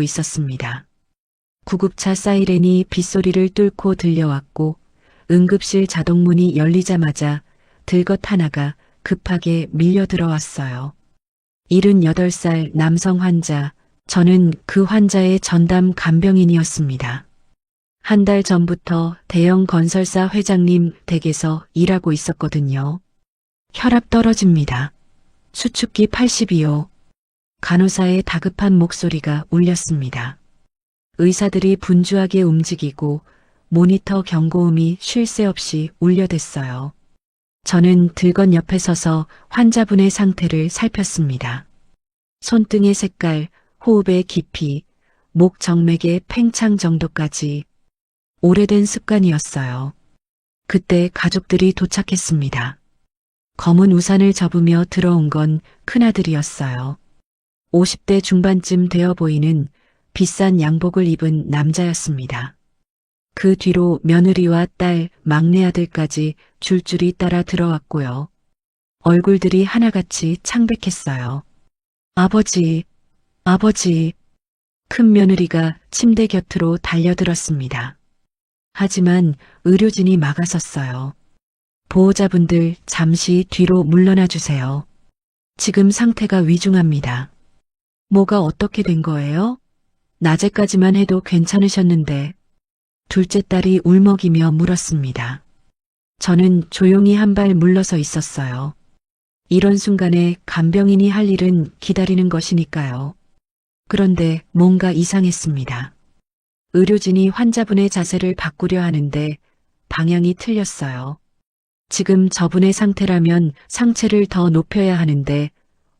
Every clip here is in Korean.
있었습니다. 구급차 사이렌이 빗소리를 뚫고 들려왔고 응급실 자동문이 열리자마자 들것 하나가 급하게 밀려 들어왔어요. 78살 남성 환자, 저는 그 환자의 전담 간병인이었습니다. 한 달 전부터 대형 건설사 회장님 댁에서 일하고 있었거든요. 혈압 떨어집니다. 수축기 82요. 간호사의 다급한 목소리가 울렸습니다. 의사들이 분주하게 움직이고 모니터 경고음이 쉴 새 없이 울려댔어요. 저는 들건 옆에 서서 환자분의 상태를 살폈습니다. 손등의 색깔, 호흡의 깊이, 목 정맥의 팽창 정도까지 오래된 습관이었어요. 그때 가족들이 도착했습니다. 검은 우산을 접으며 들어온 건 큰아들이었어요. 50대 중반쯤 되어 보이는 비싼 양복을 입은 남자였습니다. 그 뒤로 며느리와 딸, 막내 아들까지 줄줄이 따라 들어왔고요. 얼굴들이 하나같이 창백했어요. 아버지, 아버지. 큰 며느리가 침대 곁으로 달려들었습니다. 하지만 의료진이 막아섰어요. 보호자분들 잠시 뒤로 물러나 주세요. 지금 상태가 위중합니다. 뭐가 어떻게 된 거예요? 낮에까지만 해도 괜찮으셨는데. 둘째 딸이 울먹이며 물었습니다. 저는 조용히 한 발 물러서 있었어요. 이런 순간에 간병인이 할 일은 기다리는 것이니까요. 그런데 뭔가 이상했습니다. 의료진이 환자분의 자세를 바꾸려 하는데 방향이 틀렸어요. 지금 저분의 상태라면 상체를 더 높여야 하는데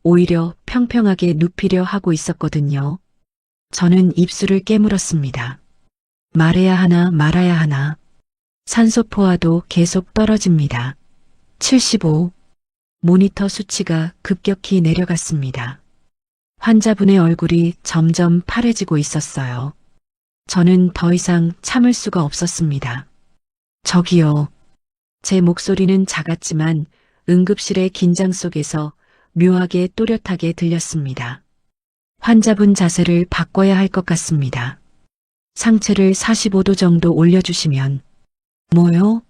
오히려 평평하게 눕히려 하고 있었거든요. 저는 입술을 깨물었습니다. 말해야 하나 말아야 하나. 산소 포화도 계속 떨어집니다. 75. 모니터 수치가 급격히 내려갔습니다. 환자분의 얼굴이 점점 파래지고 있었어요. 저는 더 이상 참을 수가 없었습니다. 저기요. 제 목소리는 작았지만 응급실의 긴장 속에서 묘하게 또렷하게 들렸습니다. 환자분 자세를 바꿔야 할 것 같습니다. 상체를 45도 정도 올려주시면. 뭐요?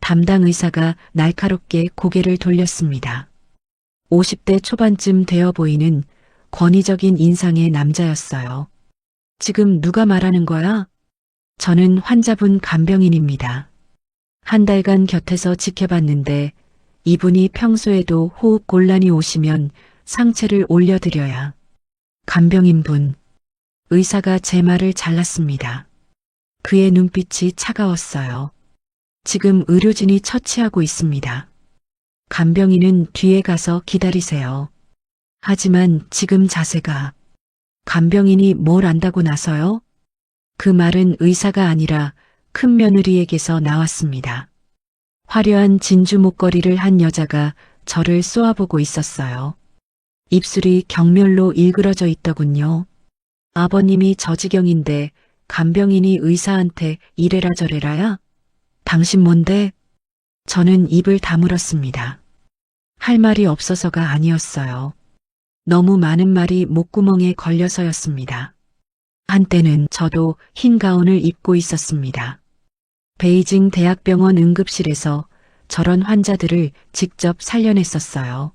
담당 의사가 날카롭게 고개를 돌렸습니다. 50대 초반쯤 되어 보이는 권위적인 인상의 남자였어요. 지금 누가 말하는 거야? 저는 환자분 간병인입니다. 한 달간 곁에서 지켜봤는데 이분이 평소에도 호흡 곤란이 오시면 상체를 올려드려야. 간병인분. 의사가 제 말을 잘랐습니다. 그의 눈빛이 차가웠어요. 지금 의료진이 처치하고 있습니다. 간병인은 뒤에 가서 기다리세요. 하지만 지금 자세가. 간병인이 뭘 안다고 나서요? 그 말은 의사가 아니라 큰 며느리에게서 나왔습니다. 화려한 진주 목걸이를 한 여자가 저를 쏘아보고 있었어요. 입술이 경멸로 일그러져 있더군요. 아버님이 저 지경인데 간병인이 의사한테 이래라 저래라야? 당신 뭔데? 저는 입을 다물었습니다. 할 말이 없어서가 아니었어요. 너무 많은 말이 목구멍에 걸려서였습니다. 한때는 저도 흰 가운을 입고 있었습니다. 베이징 대학병원 응급실에서 저런 환자들을 직접 살려냈었어요.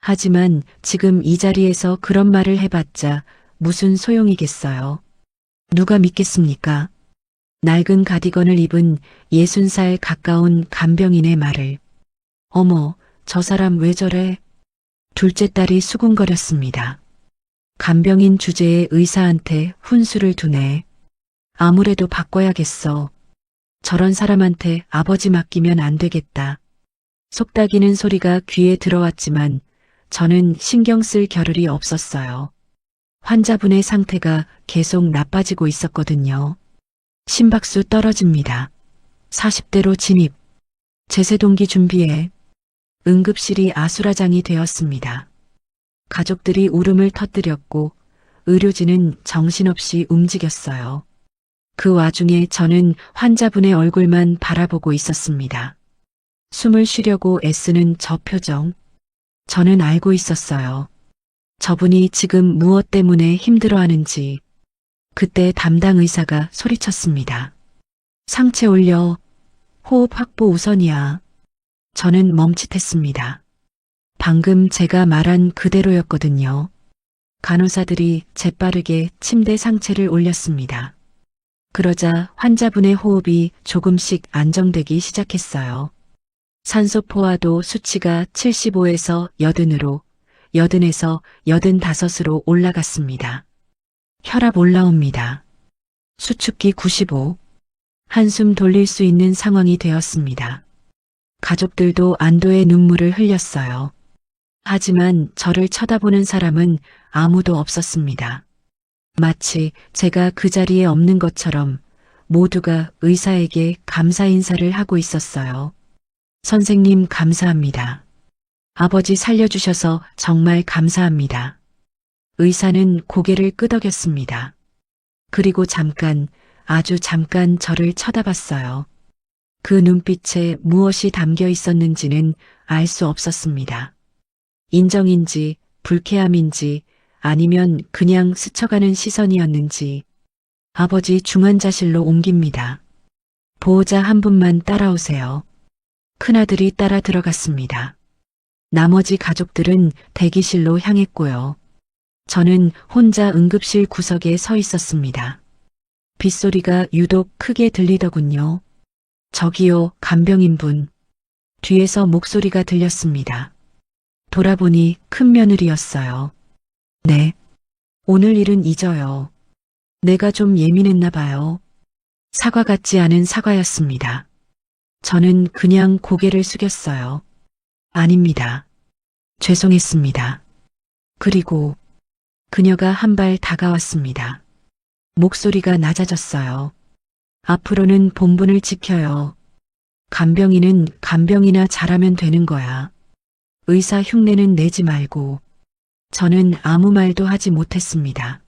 하지만 지금 이 자리에서 그런 말을 해봤자 무슨 소용이겠어요. 누가 믿겠습니까? 낡은 가디건을 입은 60살 가까운 간병인의 말을. 어머, 저 사람 왜 저래? 둘째 딸이 수군거렸습니다. 간병인 주제에 의사한테 훈수를 두네. 아무래도 바꿔야겠어. 저런 사람한테 아버지 맡기면 안 되겠다. 속닥이는 소리가 귀에 들어왔지만 저는 신경 쓸 겨를이 없었어요. 환자분의 상태가 계속 나빠지고 있었거든요. 심박수 떨어집니다. 40대로 진입. 제세동기 준비해. 응급실이 아수라장이 되었습니다. 가족들이 울음을 터뜨렸고 의료진은 정신없이 움직였어요. 그 와중에 저는 환자분의 얼굴만 바라보고 있었습니다. 숨을 쉬려고 애쓰는 저 표정. 저는 알고 있었어요. 저분이 지금 무엇 때문에 힘들어하는지. 그때 담당 의사가 소리쳤습니다. 상체 올려. 호흡 확보 우선이야. 저는 멈칫했습니다. 방금 제가 말한 그대로였거든요. 간호사들이 재빠르게 침대 상체를 올렸습니다. 그러자 환자분의 호흡이 조금씩 안정되기 시작했어요. 산소 포화도 수치가 75에서 80으로, 80에서 85으로 올라갔습니다. 혈압 올라옵니다. 수축기 95. 한숨 돌릴 수 있는 상황이 되었습니다. 가족들도 안도의 눈물을 흘렸어요. 하지만 저를 쳐다보는 사람은 아무도 없었습니다. 마치 제가 그 자리에 없는 것처럼 모두가 의사에게 감사 인사를 하고 있었어요. 선생님 감사합니다. 아버지 살려주셔서 정말 감사합니다. 의사는 고개를 끄덕였습니다. 그리고 잠깐, 아주 잠깐 저를 쳐다봤어요. 그 눈빛에 무엇이 담겨 있었는지는 알 수 없었습니다. 인정인지, 불쾌함인지, 아니면 그냥 스쳐가는 시선이었는지. 아버지 중환자실로 옮깁니다. 보호자 한 분만 따라오세요. 큰아들이 따라 들어갔습니다. 나머지 가족들은 대기실로 향했고요. 저는 혼자 응급실 구석에 서 있었습니다. 빗소리가 유독 크게 들리더군요. 저기요, 간병인분. 뒤에서 목소리가 들렸습니다. 돌아보니 큰 며느리였어요. 네. 오늘 일은 잊어요. 내가 좀 예민했나 봐요. 사과 같지 않은 사과였습니다. 저는 그냥 고개를 숙였어요. 아닙니다. 죄송했습니다. 그리고 그녀가 한 발 다가왔습니다. 목소리가 낮아졌어요. 앞으로는 본분을 지켜요. 간병인은 간병이나 잘하면 되는 거야. 의사 흉내는 내지 말고. 저는 아무 말도 하지 못했습니다.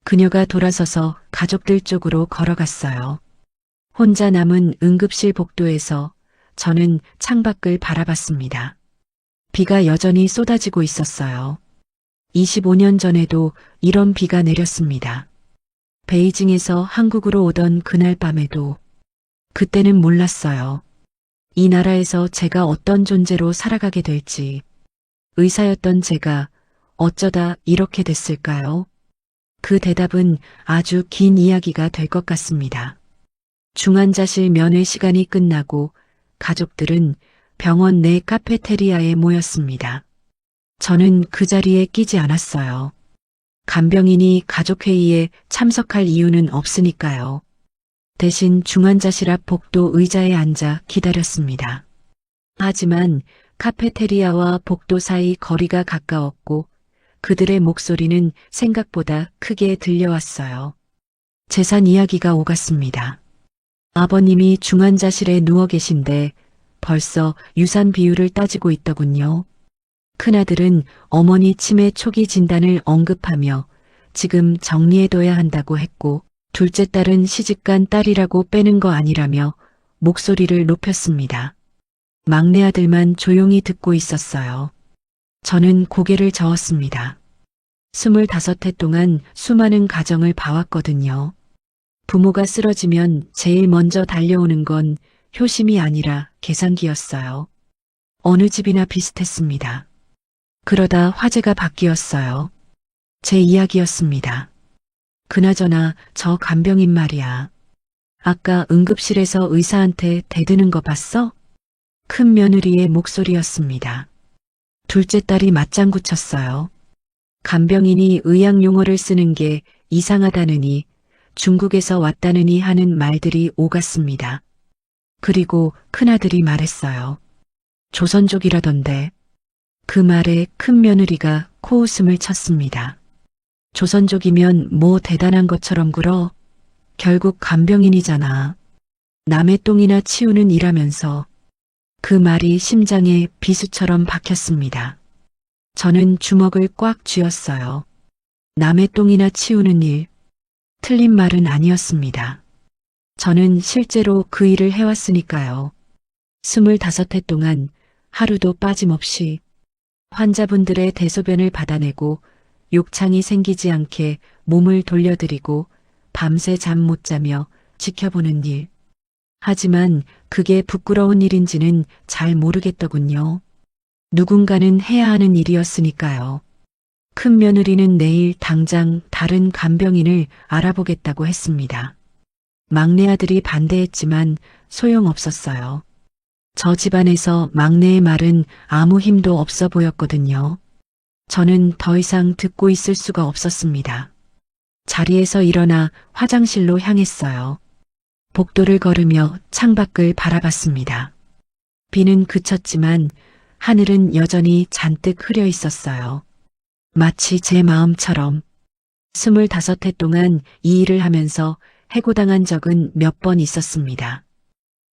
그녀가 돌아서서 가족들 쪽으로 걸어갔어요. 혼자 남은 응급실 복도에서 저는 창밖을 바라봤습니다. 비가 여전히 쏟아지고 있었어요. 25년 전에도 이런 비가 내렸습니다. 베이징에서 한국으로 오던 그날 밤에도. 그때는 몰랐어요. 이 나라에서 제가 어떤 존재로 살아가게 될지. 의사였던 제가 어쩌다 이렇게 됐을까요? 그 대답은 아주 긴 이야기가 될 것 같습니다. 중환자실 면회 시간이 끝나고 가족들은 병원 내 카페테리아에 모였습니다. 저는 그 자리에 끼지 않았어요. 간병인이 가족회의에 참석할 이유는 없으니까요. 대신 중환자실 앞 복도 의자에 앉아 기다렸습니다. 하지만 카페테리아와 복도 사이 거리가 가까웠고 그들의 목소리는 생각보다 크게 들려왔어요. 재산 이야기가 오갔습니다. 아버님이 중환자실에 누워 계신데 벌써 유산 비율을 따지고 있더군요. 큰아들은 어머니 치매 초기 진단을 언급하며 지금 정리해둬야 한다고 했고 둘째 딸은 시집간 딸이라고 빼는 거 아니라며 목소리를 높였습니다. 막내 아들만 조용히 듣고 있었어요. 저는 고개를 저었습니다. 25해 동안 수많은 가정을 봐왔거든요. 부모가 쓰러지면 제일 먼저 달려오는 건 효심이 아니라 계산기였어요. 어느 집이나 비슷했습니다. 그러다 화제가 바뀌었어요. 제 이야기였습니다. 그나저나 저 간병인 말이야. 아까 응급실에서 의사한테 대드는 거 봤어? 큰 며느리의 목소리였습니다. 둘째 딸이 맞장구 쳤어요. 간병인이 의학 용어를 쓰는 게 이상하다느니 중국에서 왔다느니 하는 말들이 오갔습니다. 그리고 큰아들이 말했어요. 조선족이라던데. 그 말에 큰 며느리가 코웃음을 쳤습니다. 조선족이면 뭐 대단한 것처럼 굴어? 결국 간병인이잖아. 남의 똥이나 치우는 일하면서. 그 말이 심장에 비수처럼 박혔습니다. 저는 주먹을 꽉 쥐었어요. 남의 똥이나 치우는 일. 틀린 말은 아니었습니다. 저는 실제로 그 일을 해왔으니까요. 25해 동안 하루도 빠짐없이 환자분들의 대소변을 받아내고 욕창이 생기지 않게 몸을 돌려드리고 밤새 잠 못 자며 지켜보는 일. 하지만 그게 부끄러운 일인지는 잘 모르겠더군요. 누군가는 해야 하는 일이었으니까요. 큰 며느리는 내일 당장 다른 간병인을 알아보겠다고 했습니다. 막내 아들이 반대했지만 소용없었어요. 저 집안에서 막내의 말은 아무 힘도 없어 보였거든요. 저는 더 이상 듣고 있을 수가 없었습니다. 자리에서 일어나 화장실로 향했어요. 복도를 걸으며 창밖을 바라봤습니다. 비는 그쳤지만 하늘은 여전히 잔뜩 흐려 있었어요. 마치 제 마음처럼 25해 동안 이 일을 하면서 해고당한 적은 몇 번 있었습니다.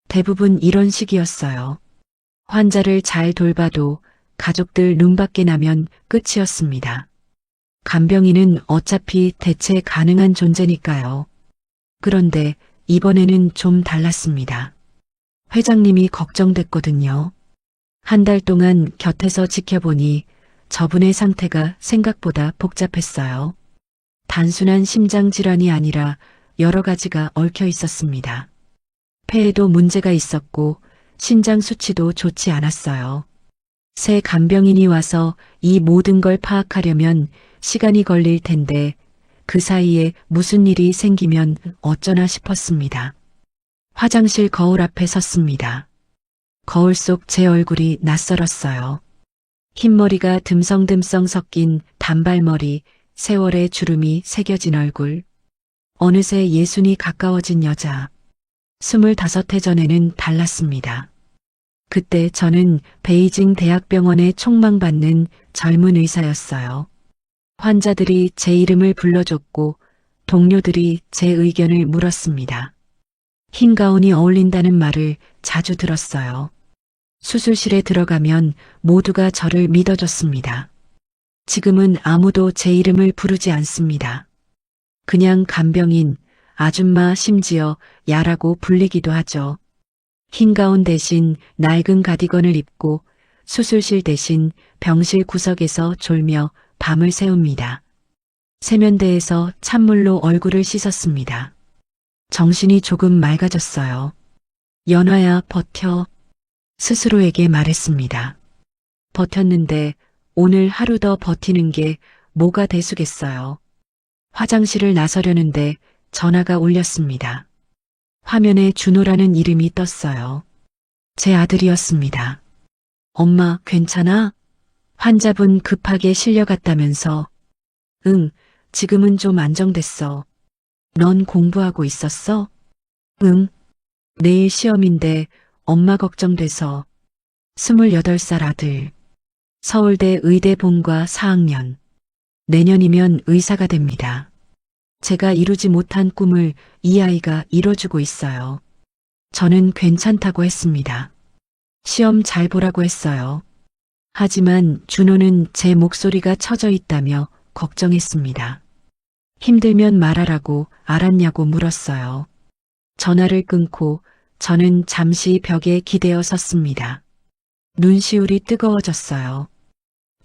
대부분 이런 식이었어요. 환자를 잘 돌봐도 가족들 눈밖에 나면 끝이었습니다. 간병인은 어차피 대체 가능한 존재니까요. 그런데 이번에는 좀 달랐습니다. 회장님이 걱정됐거든요. 한 달 동안 곁에서 지켜보니 저분의 상태가 생각보다 복잡했어요. 단순한 심장 질환이 아니라 여러 가지가 얽혀 있었습니다. 폐에도 문제가 있었고 신장 수치도 좋지 않았어요. 새 간병인이 와서 이 모든 걸 파악하려면 시간이 걸릴 텐데 그 사이에 무슨 일이 생기면 어쩌나 싶었습니다. 화장실 거울 앞에 섰습니다. 거울 속 제 얼굴이 낯설었어요. 흰머리가 듬성듬성 섞인 단발머리, 세월의 주름이 새겨진 얼굴. 어느새 예순이 가까워진 여자. 25해 전에는 달랐습니다. 그때 저는 베이징 대학병원에 촉망받는 젊은 의사였어요. 환자들이 제 이름을 불러줬고 동료들이 제 의견을 물었습니다. 흰 가운이 어울린다는 말을 자주 들었어요. 수술실에 들어가면 모두가 저를 믿어줬습니다. 지금은 아무도 제 이름을 부르지 않습니다. 그냥 간병인, 아줌마 심지어 야라고 불리기도 하죠. 흰 가운 대신 낡은 가디건을 입고 수술실 대신 병실 구석에서 졸며 밤을 새웁니다. 세면대에서 찬물로 얼굴을 씻었습니다. 정신이 조금 맑아졌어요. 연화야 버텨. 스스로에게 말했습니다. 버텼는데 오늘 하루 더 버티는 게 뭐가 대수겠어요. 화장실을 나서려는데 전화가 울렸습니다. 화면에 준호라는 이름이 떴어요. 제 아들이었습니다. 엄마, 괜찮아? 환자분 급하게 실려갔다면서. 응, 지금은 좀 안정됐어. 넌 공부하고 있었어? 응. 내일 시험인데 엄마 걱정돼서. 28살 아들. 서울대 의대 본과 4학년. 내년이면 의사가 됩니다. 제가 이루지 못한 꿈을 이 아이가 이뤄주고 있어요. 저는 괜찮다고 했습니다. 시험 잘 보라고 했어요. 하지만 준호는 제 목소리가 처져 있다며 걱정했습니다. 힘들면 말하라고 알았냐고 물었어요. 전화를 끊고 저는 잠시 벽에 기대어 섰습니다. 눈시울이 뜨거워졌어요.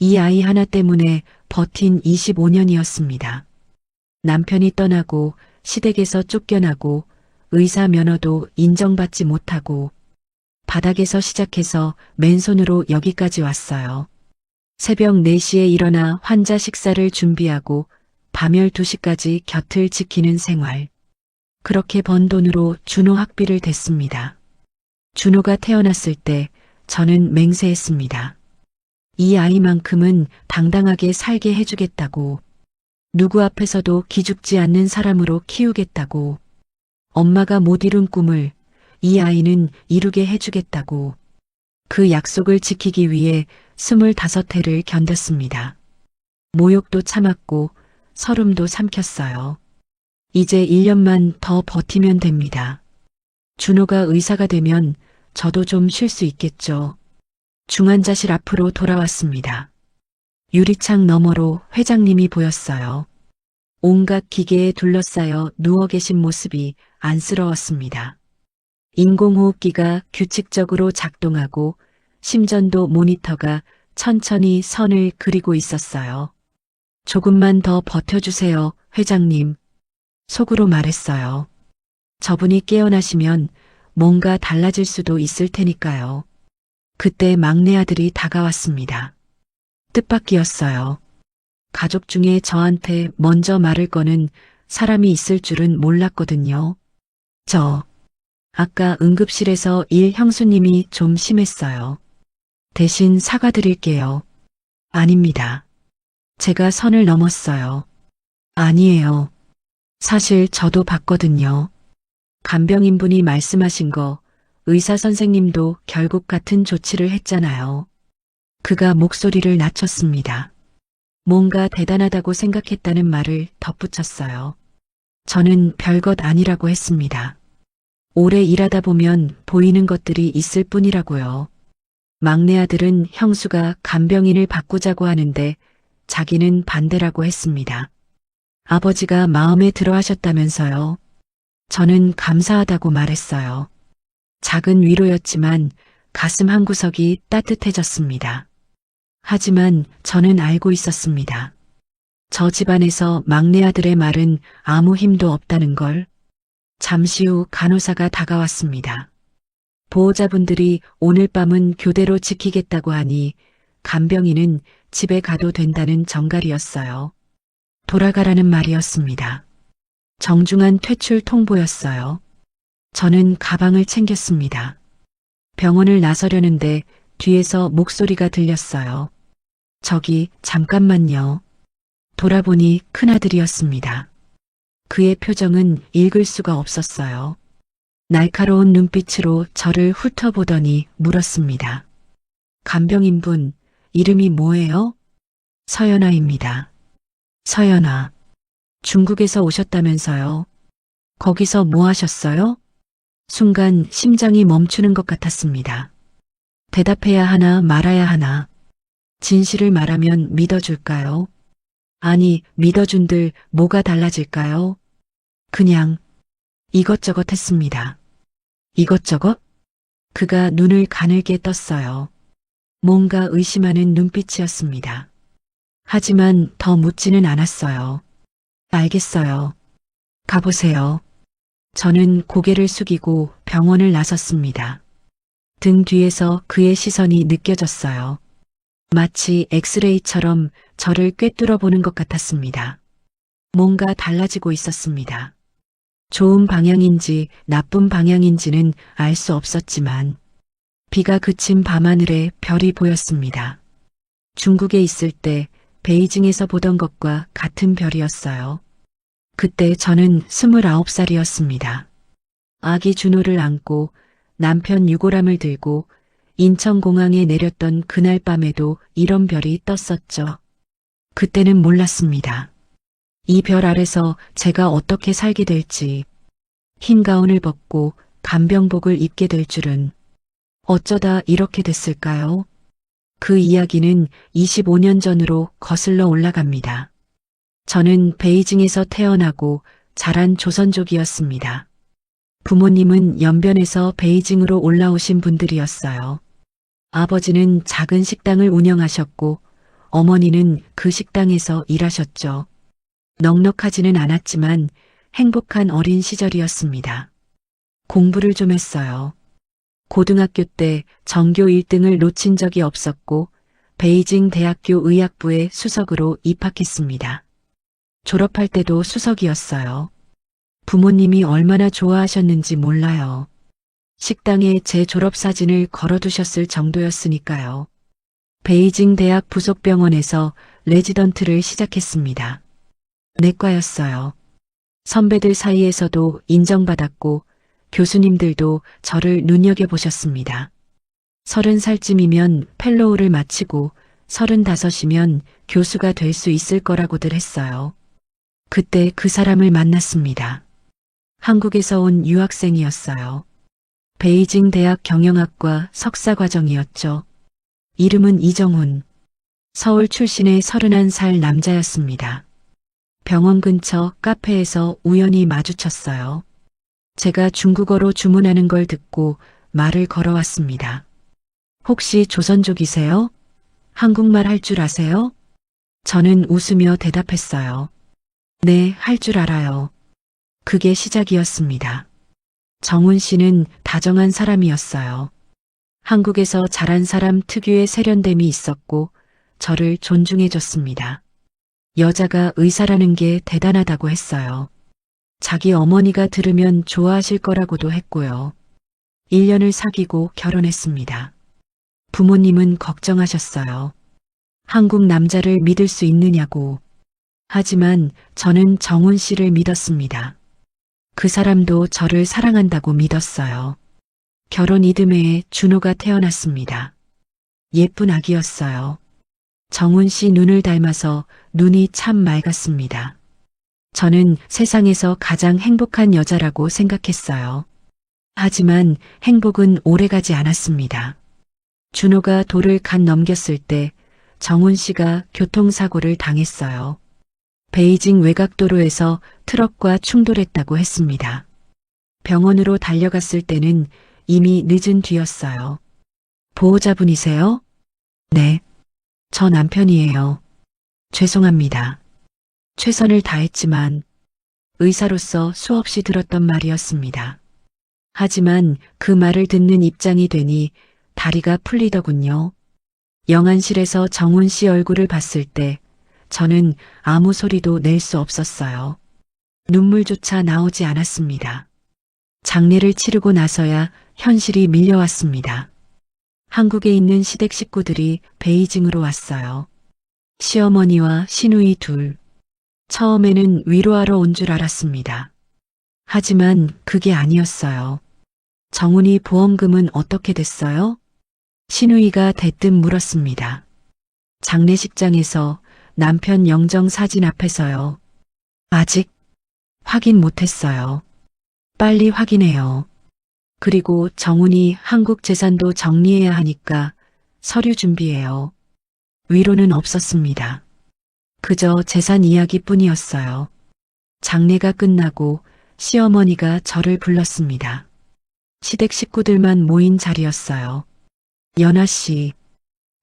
이 아이 하나 때문에 버틴 25년이었습니다. 남편이 떠나고 시댁에서 쫓겨나고 의사 면허도 인정받지 못하고 바닥에서 시작해서 맨손으로 여기까지 왔어요. 새벽 4시에 일어나 환자 식사를 준비하고 밤 12시까지 곁을 지키는 생활. 그렇게 번 돈으로 준호 학비를 댔습니다. 준호가 태어났을 때 저는 맹세했습니다. 이 아이만큼은 당당하게 살게 해주겠다고. 누구 앞에서도 기죽지 않는 사람으로 키우겠다고. 엄마가 못 이룬 꿈을 이 아이는 이루게 해주겠다고. 그 약속을 지키기 위해 25해를 견뎠습니다. 모욕도 참았고 서름도 삼켰어요. 이제 1년만 더 버티면 됩니다. 준호가 의사가 되면 저도 좀 쉴 수 있겠죠. 중환자실 앞으로 돌아왔습니다. 유리창 너머로 회장님이 보였어요. 온갖 기계에 둘러싸여 누워 계신 모습이 안쓰러웠습니다. 인공호흡기가 규칙적으로 작동하고 심전도 모니터가 천천히 선을 그리고 있었어요. 조금만 더 버텨주세요, 회장님. 속으로 말했어요. 저분이 깨어나시면 뭔가 달라질 수도 있을 테니까요. 그때 막내 아들이 다가왔습니다. 뜻밖이었어요. 가족 중에 저한테 먼저 말을 거는 사람이 있을 줄은 몰랐거든요. 아까 응급실에서 일 형수님이 좀 심했어요. 대신 사과드릴게요. 아닙니다. 제가 선을 넘었어요. 아니에요. 사실 저도 봤거든요. 간병인분이 말씀하신 거 의사 선생님도 결국 같은 조치를 했잖아요. 그가 목소리를 낮췄습니다. 뭔가 대단하다고 생각했다는 말을 덧붙였어요. 저는 별것 아니라고 했습니다. 오래 일하다 보면 보이는 것들이 있을 뿐이라고요. 막내 아들은 형수가 간병인을 바꾸자고 하는데 자기는 반대라고 했습니다. 아버지가 마음에 들어 하셨다면서요. 저는 감사하다고 말했어요. 작은 위로였지만 가슴 한구석이 따뜻해졌습니다. 하지만 저는 알고 있었습니다. 저 집안에서 막내 아들의 말은 아무 힘도 없다는 걸. 잠시 후 간호사가 다가왔습니다. 보호자분들이 오늘 밤은 교대로 지키겠다고 하니 간병인은 집에 가도 된다는 정갈이었어요. 돌아가라는 말이었습니다. 정중한 퇴출 통보였어요. 저는 가방을 챙겼습니다. 병원을 나서려는데 뒤에서 목소리가 들렸어요. 저기 잠깐만요. 돌아보니 큰아들이었습니다. 그의 표정은 읽을 수가 없었어요. 날카로운 눈빛으로 저를 훑어보더니 물었습니다. 간병인분, 이름이 뭐예요? 서연아입니다. 서연아. 중국에서 오셨다면서요? 거기서 뭐 하셨어요? 순간 심장이 멈추는 것 같았습니다. 대답해야 하나 말아야 하나. 진실을 말하면 믿어줄까요? 아니, 믿어준들 뭐가 달라질까요? 그냥 이것저것 했습니다. 이것저것? 그가 눈을 가늘게 떴어요. 뭔가 의심하는 눈빛이었습니다. 하지만 더 묻지는 않았어요. 알겠어요. 가보세요. 저는 고개를 숙이고 병원을 나섰습니다. 등 뒤에서 그의 시선이 느껴졌어요. 마치 엑스레이처럼 저를 꿰뚫어 보는 것 같았습니다. 뭔가 달라지고 있었습니다. 좋은 방향인지 나쁜 방향인지는 알 수 없었지만 비가 그친 밤하늘에 별이 보였습니다. 중국에 있을 때 베이징에서 보던 것과 같은 별이었어요. 그때 저는 29살이었습니다. 아기 준호를 안고 남편 유골함을 들고 인천공항에 내렸던 그날 밤에도 이런 별이 떴었죠. 그때는 몰랐습니다. 이 별 아래서 제가 어떻게 살게 될지, 흰 가운을 벗고 간병복을 입게 될 줄은 어쩌다 이렇게 됐을까요? 그 이야기는 25년 전으로 거슬러 올라갑니다. 저는 베이징에서 태어나고 자란 조선족이었습니다. 부모님은 연변에서 베이징으로 올라오신 분들이었어요. 아버지는 작은 식당을 운영하셨고 어머니는 그 식당에서 일하셨죠. 넉넉하지는 않았지만 행복한 어린 시절이었습니다. 공부를 좀 했어요. 고등학교 때 전교 1등을 놓친 적이 없었고 베이징 대학교 의학부에 수석으로 입학했습니다. 졸업할 때도 수석이었어요. 부모님이 얼마나 좋아하셨는지 몰라요. 식당에 제 졸업사진을 걸어두셨을 정도였으니까요. 베이징 대학 부속병원에서 레지던트를 시작했습니다. 내과였어요. 선배들 사이에서도 인정받았고 교수님들도 저를 눈여겨보셨습니다. 30살쯤이면 펠로우를 마치고 35이면 교수가 될 수 있을 거라고들 했어요. 그때 그 사람을 만났습니다. 한국에서 온 유학생이었어요. 베이징 대학 경영학과 석사과정이었죠. 이름은 이정훈. 서울 출신의 31살 남자였습니다. 병원 근처 카페에서 우연히 마주쳤어요. 제가 중국어로 주문하는 걸 듣고 말을 걸어왔습니다. 혹시 조선족이세요? 한국말 할 줄 아세요? 저는 웃으며 대답했어요. 네, 할 줄 알아요. 그게 시작이었습니다. 정훈 씨는 다정한 사람이었어요. 한국에서 자란 사람 특유의 세련됨이 있었고 저를 존중해줬습니다. 여자가 의사라는 게 대단하다고 했어요. 자기 어머니가 들으면 좋아하실 거라고도 했고요. 1년을 사귀고 결혼했습니다. 부모님은 걱정하셨어요. 한국 남자를 믿을 수 있느냐고. 하지만 저는 정훈 씨를 믿었습니다. 그 사람도 저를 사랑한다고 믿었어요. 결혼 이듬해에 준호가 태어났습니다. 예쁜 아기였어요. 정훈 씨 눈을 닮아서 눈이 참 맑았습니다. 저는 세상에서 가장 행복한 여자라고 생각했어요. 하지만 행복은 오래가지 않았습니다. 준호가 도를 갓 넘겼을 때 정훈 씨가 교통사고를 당했어요. 베이징 외곽도로에서 트럭과 충돌했다고 했습니다. 병원으로 달려갔을 때는 이미 늦은 뒤였어요. 보호자분이세요? 네. 저 남편이에요. 죄송합니다. 최선을 다했지만 의사로서 수없이 들었던 말이었습니다. 하지만 그 말을 듣는 입장이 되니 다리가 풀리더군요. 영안실에서 정훈 씨 얼굴을 봤을 때 저는 아무 소리도 낼 수 없었어요. 눈물조차 나오지 않았습니다. 장례를 치르고 나서야 현실이 밀려왔습니다. 한국에 있는 시댁 식구들이 베이징으로 왔어요. 시어머니와 시누이 둘. 처음에는 위로하러 온 줄 알았습니다. 하지만 그게 아니었어요. 정훈이 보험금은 어떻게 됐어요? 시누이가 대뜸 물었습니다. 장례식장에서 남편 영정 사진 앞에서요. 아직 확인 못했어요. 빨리 확인해요. 그리고 정훈이 한국 재산도 정리해야 하니까 서류 준비해요. 위로는 없었습니다. 그저 재산 이야기뿐이었어요. 장례가 끝나고 시어머니가 저를 불렀습니다. 시댁 식구들만 모인 자리였어요. 연아 씨,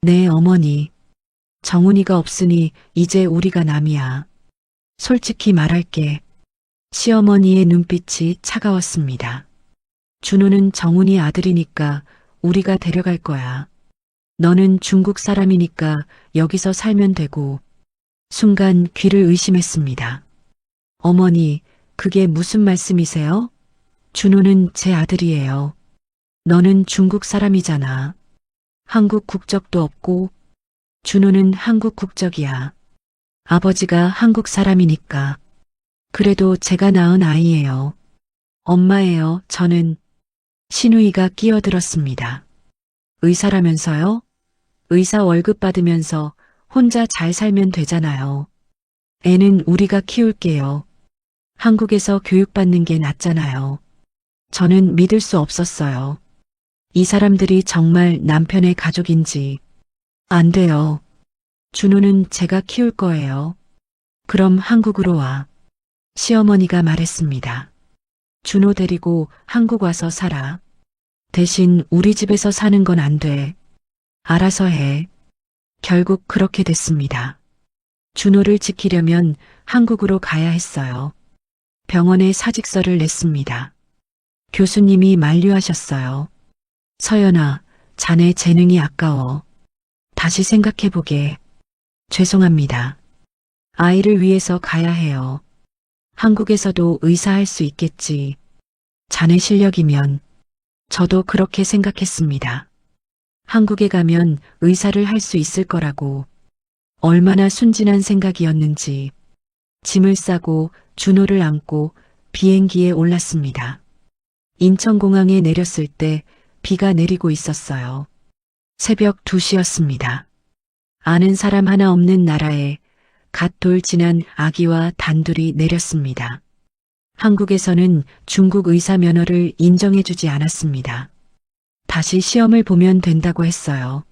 네 어머니. 정훈이가 없으니 이제 우리가 남이야. 솔직히 말할게. 시어머니의 눈빛이 차가웠습니다. 준호는 정훈이 아들이니까 우리가 데려갈 거야. 너는 중국 사람이니까 여기서 살면 되고. 순간 귀를 의심했습니다. 어머니, 그게 무슨 말씀이세요? 준호는 제 아들이에요. 너는 중국 사람이잖아. 한국 국적도 없고. 준호는 한국 국적이야. 아버지가 한국 사람이니까. 그래도 제가 낳은 아이예요. 엄마예요, 저는. 시누이가 끼어들었습니다. 의사라면서요? 의사 월급 받으면서 혼자 잘 살면 되잖아요. 애는 우리가 키울게요. 한국에서 교육받는 게 낫잖아요. 저는 믿을 수 없었어요. 이 사람들이 정말 남편의 가족인지. 안 돼요. 준호는 제가 키울 거예요. 그럼 한국으로 와. 시어머니가 말했습니다. 준호 데리고 한국 와서 살아. 대신 우리 집에서 사는 건 안 돼. 알아서 해. 결국 그렇게 됐습니다. 준호를 지키려면 한국으로 가야 했어요. 병원에 사직서를 냈습니다. 교수님이 만류하셨어요. 서연아, 자네 재능이 아까워. 다시 생각해보게. 죄송합니다. 아이를 위해서 가야 해요. 한국에서도 의사할 수 있겠지. 자네 실력이면. 저도 그렇게 생각했습니다. 한국에 가면 의사를 할 수 있을 거라고. 얼마나 순진한 생각이었는지. 짐을 싸고 준호를 안고 비행기에 올랐습니다. 인천공항에 내렸을 때 비가 내리고 있었어요. 새벽 2시였습니다. 아는 사람 하나 없는 나라에 갓 돌 지난 아기와 단둘이 내렸습니다. 한국에서는 중국 의사 면허를 인정해주지 않았습니다. 다시 시험을 보면 된다고 했어요.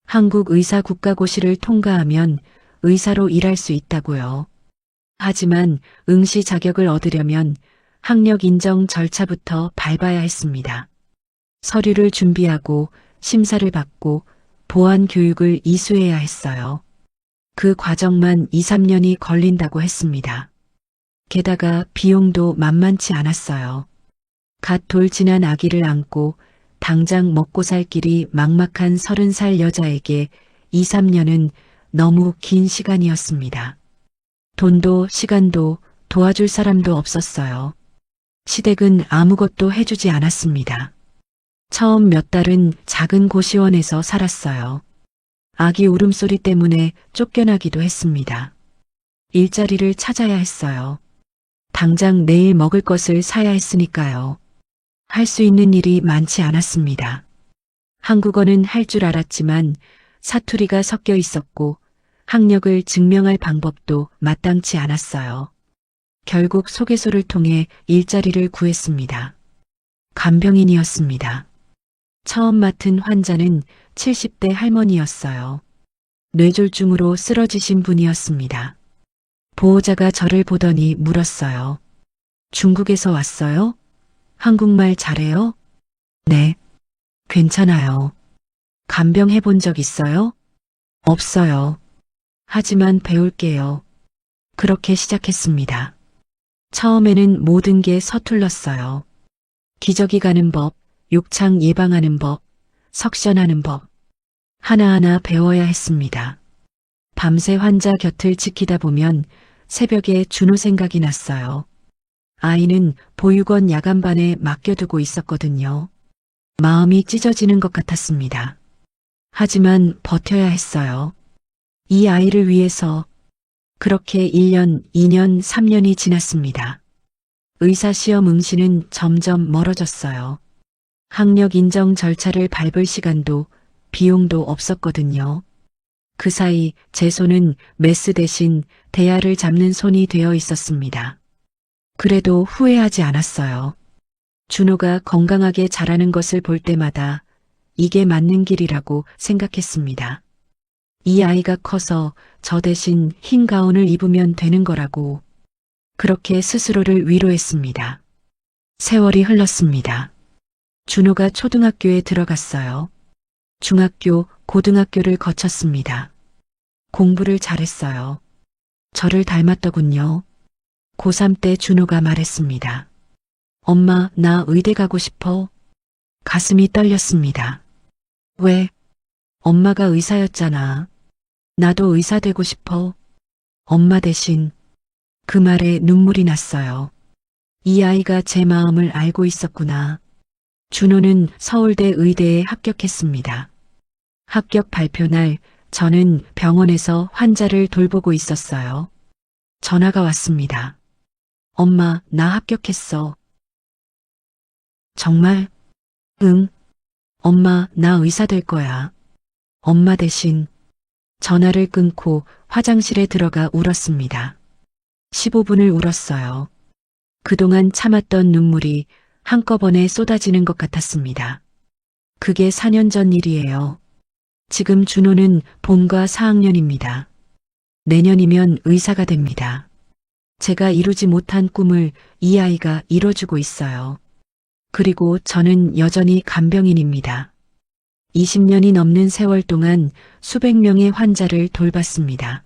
한국 의사 국가고시를 통과하면 의사로 일할 수 있다고요. 하지만 응시 자격을 얻으려면 학력 인정 절차부터 밟아야 했습니다. 서류를 준비하고 심사를 받고 보안 교육을 이수해야 했어요. 그 과정만 2, 3년이 걸린다고 했습니다. 게다가 비용도 만만치 않았어요. 갓 돌진한 아기를 안고 당장 먹고 살 길이 막막한 30살 여자에게 2, 3년은 너무 긴 시간이었습니다. 돈도 시간도 도와줄 사람도 없었어요. 시댁은 아무것도 해주지 않았습니다. 처음 몇 달은 작은 고시원에서 살았어요. 아기 울음소리 때문에 쫓겨나기도 했습니다. 일자리를 찾아야 했어요. 당장 내일 먹을 것을 사야 했으니까요. 할 수 있는 일이 많지 않았습니다. 한국어는 할 줄 알았지만 사투리가 섞여 있었고 학력을 증명할 방법도 마땅치 않았어요. 결국 소개소를 통해 일자리를 구했습니다. 간병인이었습니다. 처음 맡은 환자는 70대 할머니였어요. 뇌졸중으로 쓰러지신 분이었습니다. 보호자가 저를 보더니 물었어요. 중국에서 왔어요? 한국말 잘해요? 네. 괜찮아요. 간병 해본 적 있어요? 없어요. 하지만 배울게요. 그렇게 시작했습니다. 처음에는 모든 게 서툴렀어요. 기저귀 가는 법, 욕창 예방하는 법, 석션하는 법. 하나하나 배워야 했습니다. 밤새 환자 곁을 지키다 보면 새벽에 준호 생각이 났어요. 아이는 보육원 야간반에 맡겨두고 있었거든요. 마음이 찢어지는 것 같았습니다. 하지만 버텨야 했어요. 이 아이를 위해서. 그렇게 1년, 2년, 3년이 지났습니다. 의사시험 응시는 점점 멀어졌어요. 학력 인정 절차를 밟을 시간도 비용도 없었거든요. 그 사이 제 손은 메스 대신 대야를 잡는 손이 되어 있었습니다. 그래도 후회하지 않았어요. 준호가 건강하게 자라는 것을 볼 때마다 이게 맞는 길이라고 생각했습니다. 이 아이가 커서 저 대신 흰 가운을 입으면 되는 거라고. 그렇게 스스로를 위로했습니다. 세월이 흘렀습니다. 준호가 초등학교에 들어갔어요. 중학교, 고등학교를 거쳤습니다. 공부를 잘했어요. 저를 닮았더군요. 고3 때 준호가 말했습니다. 엄마, 나 의대 가고 싶어. 가슴이 떨렸습니다. 왜? 엄마가 의사였잖아. 나도 의사 되고 싶어. 엄마 대신. 그 말에 눈물이 났어요. 이 아이가 제 마음을 알고 있었구나. 준호는 서울대 의대에 합격했습니다. 합격 발표 날 저는 병원에서 환자를 돌보고 있었어요. 전화가 왔습니다. 엄마, 나 합격했어. 정말? 응. 엄마, 나 의사 될 거야. 엄마 대신. 전화를 끊고 화장실에 들어가 울었습니다. 15분을 울었어요. 그동안 참았던 눈물이 한꺼번에 쏟아지는 것 같았습니다. 그게 4년 전 일이에요. 지금 준호는 본과 4학년입니다. 내년이면 의사가 됩니다. 제가 이루지 못한 꿈을 이 아이가 이뤄주고 있어요. 그리고 저는 여전히 간병인입니다. 20년이 넘는 세월 동안 수백 명의 환자를 돌봤습니다.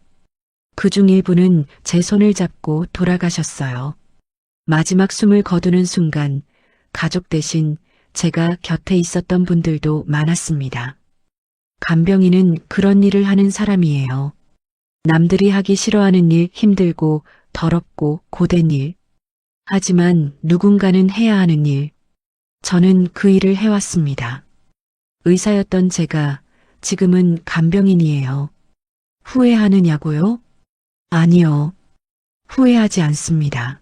그중 일부는 제 손을 잡고 돌아가셨어요. 마지막 숨을 거두는 순간 가족 대신 제가 곁에 있었던 분들도 많았습니다. 간병인은 그런 일을 하는 사람이에요. 남들이 하기 싫어하는 일, 힘들고 더럽고 고된 일. 하지만 누군가는 해야 하는 일. 저는 그 일을 해왔습니다. 의사였던 제가 지금은 간병인이에요. 후회하느냐고요? 아니요. 후회하지 않습니다.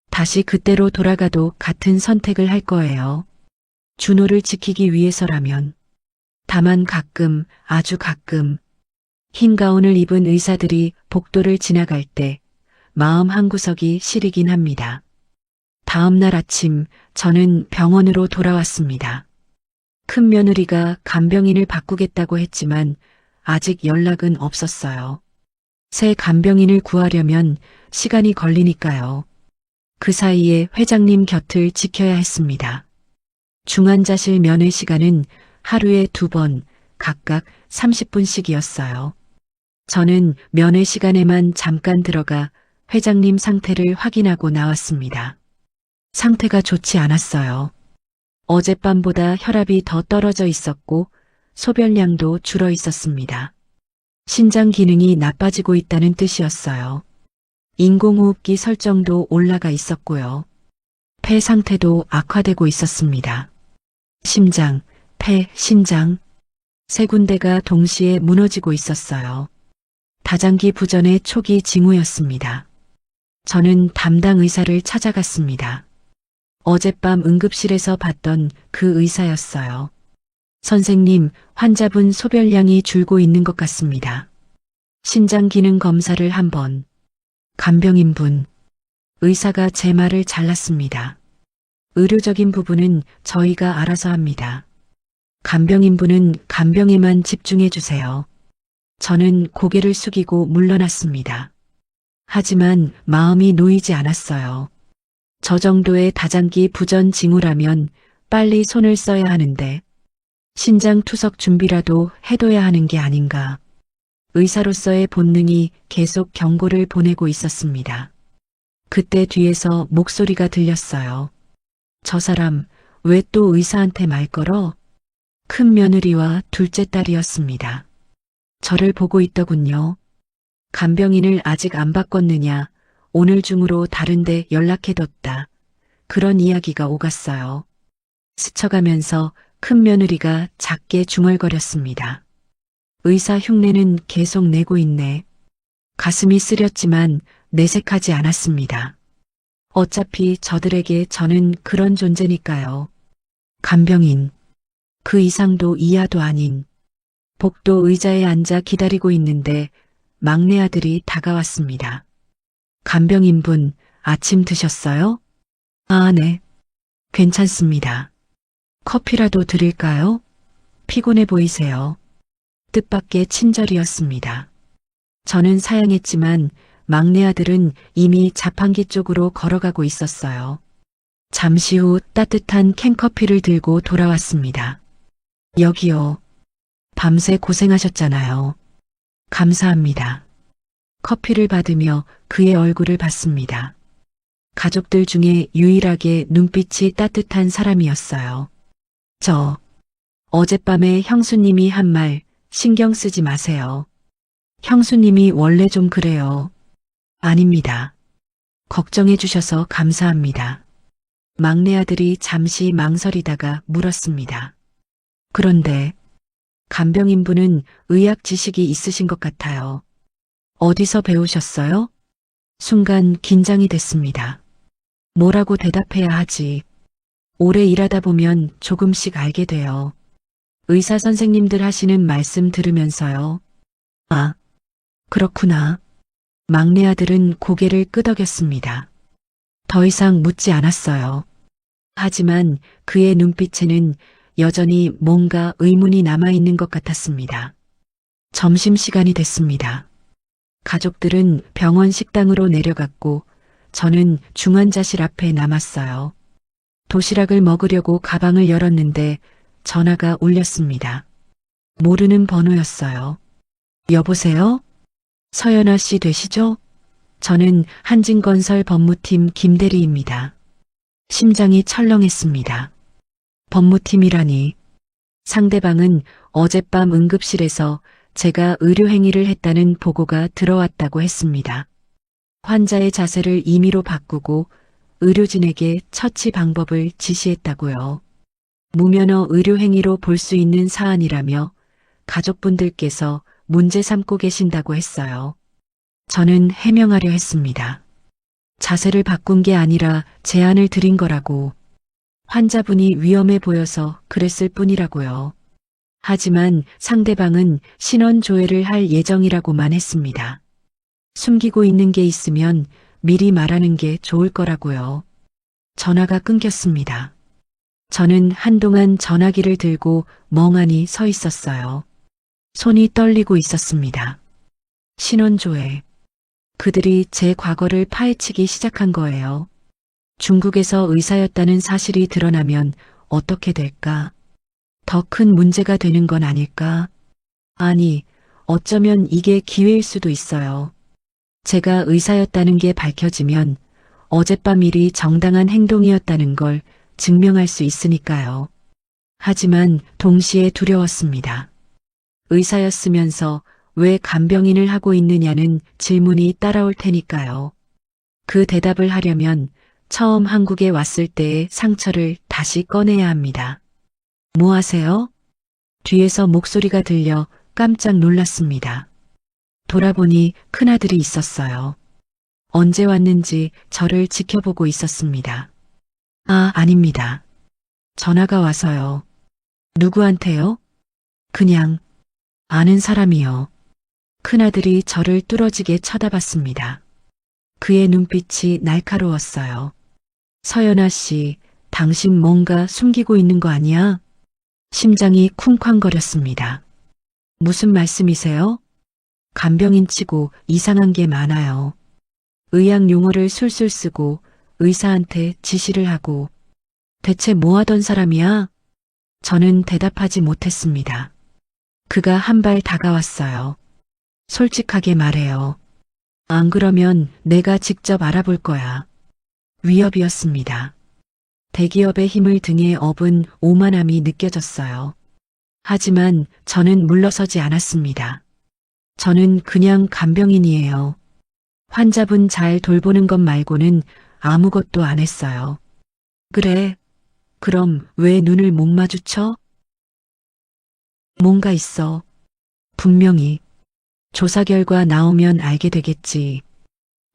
다시 그때로 돌아가도 같은 선택을 할 거예요. 준호를 지키기 위해서라면. 다만 가끔, 아주 가끔, 흰 가운을 입은 의사들이 복도를 지나갈 때 마음 한구석이 시리긴 합니다. 다음 날 아침 저는 병원으로 돌아왔습니다. 큰 며느리가 간병인을 바꾸겠다고 했지만 아직 연락은 없었어요. 새 간병인을 구하려면 시간이 걸리니까요. 그 사이에 회장님 곁을 지켜야 했습니다. 중환자실 면회 시간은 하루에 2번, 각각 30분씩이었어요. 저는 면회 시간에만 잠깐 들어가 회장님 상태를 확인하고 나왔습니다. 상태가 좋지 않았어요. 어젯밤보다 혈압이 더 떨어져 있었고 소변량도 줄어 있었습니다. 신장 기능이 나빠지고 있다는 뜻이었어요. 인공호흡기 설정도 올라가 있었고요. 폐 상태도 악화되고 있었습니다. 심장, 폐, 신장 세 군데가 동시에 무너지고 있었어요. 다장기 부전의 초기 징후였습니다. 저는 담당 의사를 찾아갔습니다. 어젯밤 응급실에서 봤던 그 의사였어요. 선생님, 환자분 소변량이 줄고 있는 것 같습니다. 신장 기능 검사를 한번. 간병인분. 의사가 제 말을 잘랐습니다. 의료적인 부분은 저희가 알아서 합니다. 간병인분은 간병에만 집중해 주세요. 저는 고개를 숙이고 물러났습니다. 하지만 마음이 놓이지 않았어요. 저 정도의 다장기 부전 징후라면 빨리 손을 써야 하는데 신장 투석 준비라도 해둬야 하는 게 아닌가. 의사로서의 본능이 계속 경고를 보내고 있었습니다. 그때 뒤에서 목소리가 들렸어요. 저 사람 왜 또 의사한테 말 걸어? 큰 며느리와 둘째 딸이었습니다. 저를 보고 있더군요. 간병인을 아직 안 바꿨느냐. 오늘 중으로 다른데 연락해뒀다. 그런 이야기가 오갔어요. 스쳐가면서 큰 며느리가 작게 중얼거렸습니다. 의사 흉내는 계속 내고 있네. 가슴이 쓰렸지만 내색하지 않았습니다. 어차피 저들에게 저는 그런 존재니까요. 간병인. 그 이상도 이하도 아닌. 복도 의자에 앉아 기다리고 있는데 막내 아들이 다가왔습니다. 간병인분, 아침 드셨어요? 아, 네. 괜찮습니다. 커피라도 드릴까요? 피곤해 보이세요. 뜻밖의 친절이었습니다. 저는 사양했지만 막내 아들은 이미 자판기 쪽으로 걸어가고 있었어요. 잠시 후 따뜻한 캔커피를 들고 돌아왔습니다. 여기요. 밤새 고생하셨잖아요. 감사합니다. 커피를 받으며 그의 얼굴을 봤습니다. 가족들 중에 유일하게 눈빛이 따뜻한 사람이었어요. 어젯밤에 형수님이 한 말 신경 쓰지 마세요. 형수님이 원래 좀 그래요. 아닙니다. 걱정해 주셔서 감사합니다. 막내 아들이 잠시 망설이다가 물었습니다. 그런데 간병인분은 의학 지식이 있으신 것 같아요. 어디서 배우셨어요? 순간 긴장이 됐습니다. 뭐라고 대답해야 하지? 오래 일하다 보면 조금씩 알게 돼요. 의사 선생님들 하시는 말씀 들으면서요. 아, 그렇구나. 막내 아들은 고개를 끄덕였습니다. 더 이상 묻지 않았어요. 하지만 그의 눈빛에는 여전히 뭔가 의문이 남아있는 것 같았습니다. 점심시간이 됐습니다. 가족들은 병원 식당으로 내려갔고 저는 중환자실 앞에 남았어요. 도시락을 먹으려고 가방을 열었는데 전화가 울렸습니다. 모르는 번호였어요. 여보세요? 서연아 씨 되시죠? 저는 한진건설 법무팀 김대리입니다. 심장이 철렁했습니다. 법무팀이라니. 상대방은 어젯밤 응급실에서 제가 의료행위를 했다는 보고가 들어왔다고 했습니다. 환자의 자세를 임의로 바꾸고 의료진에게 처치 방법을 지시했다고요. 무면허 의료행위로 볼 수 있는 사안이라며 가족분들께서 문제 삼고 계신다고 했어요. 저는 해명하려 했습니다. 자세를 바꾼 게 아니라 제안을 드린 거라고. 환자분이 위험해 보여서 그랬을 뿐이라고요. 하지만 상대방은 신원 조회를 할 예정이라고만 했습니다. 숨기고 있는 게 있으면 미리 말하는 게 좋을 거라고요. 전화가 끊겼습니다. 저는 한동안 전화기를 들고 멍하니 서 있었어요. 손이 떨리고 있었습니다. 신원조회. 그들이 제 과거를 파헤치기 시작한 거예요. 중국에서 의사였다는 사실이 드러나면 어떻게 될까? 더 큰 문제가 되는 건 아닐까? 아니, 어쩌면 이게 기회일 수도 있어요. 제가 의사였다는 게 밝혀지면 어젯밤 일이 정당한 행동이었다는 걸 증명할 수 있으니까요. 하지만 동시에 두려웠습니다. 의사였으면서 왜 간병인을 하고 있느냐는 질문이 따라올 테니까요. 그 대답을 하려면 처음 한국에 왔을 때의 상처를 다시 꺼내야 합니다. 뭐 하세요? 뒤에서 목소리가 들려 깜짝 놀랐습니다. 돌아보니 큰아들이 있었어요. 언제 왔는지 저를 지켜보고 있었습니다. 아, 아닙니다. 전화가 와서요. 누구한테요? 그냥 아는 사람이요. 큰아들이 저를 뚫어지게 쳐다봤습니다. 그의 눈빛이 날카로웠어요. 서연아 씨, 당신 뭔가 숨기고 있는 거 아니야? 심장이 쿵쾅거렸습니다. 무슨 말씀이세요? 간병인 치고 이상한 게 많아요. 의학 용어를 술술 쓰고 의사한테 지시를 하고 대체 뭐 하던 사람이야? 저는 대답하지 못했습니다. 그가 한 발 다가왔어요. 솔직하게 말해요. 안 그러면 내가 직접 알아볼 거야. 위협이었습니다. 대기업의 힘을 등에 업은 오만함이 느껴졌어요. 하지만 저는 물러서지 않았습니다. 저는 그냥 간병인이에요. 환자분 잘 돌보는 것 말고는 아무것도 안 했어요. 그래. 그럼 왜 눈을 못 마주쳐? 뭔가 있어. 분명히. 조사 결과 나오면 알게 되겠지.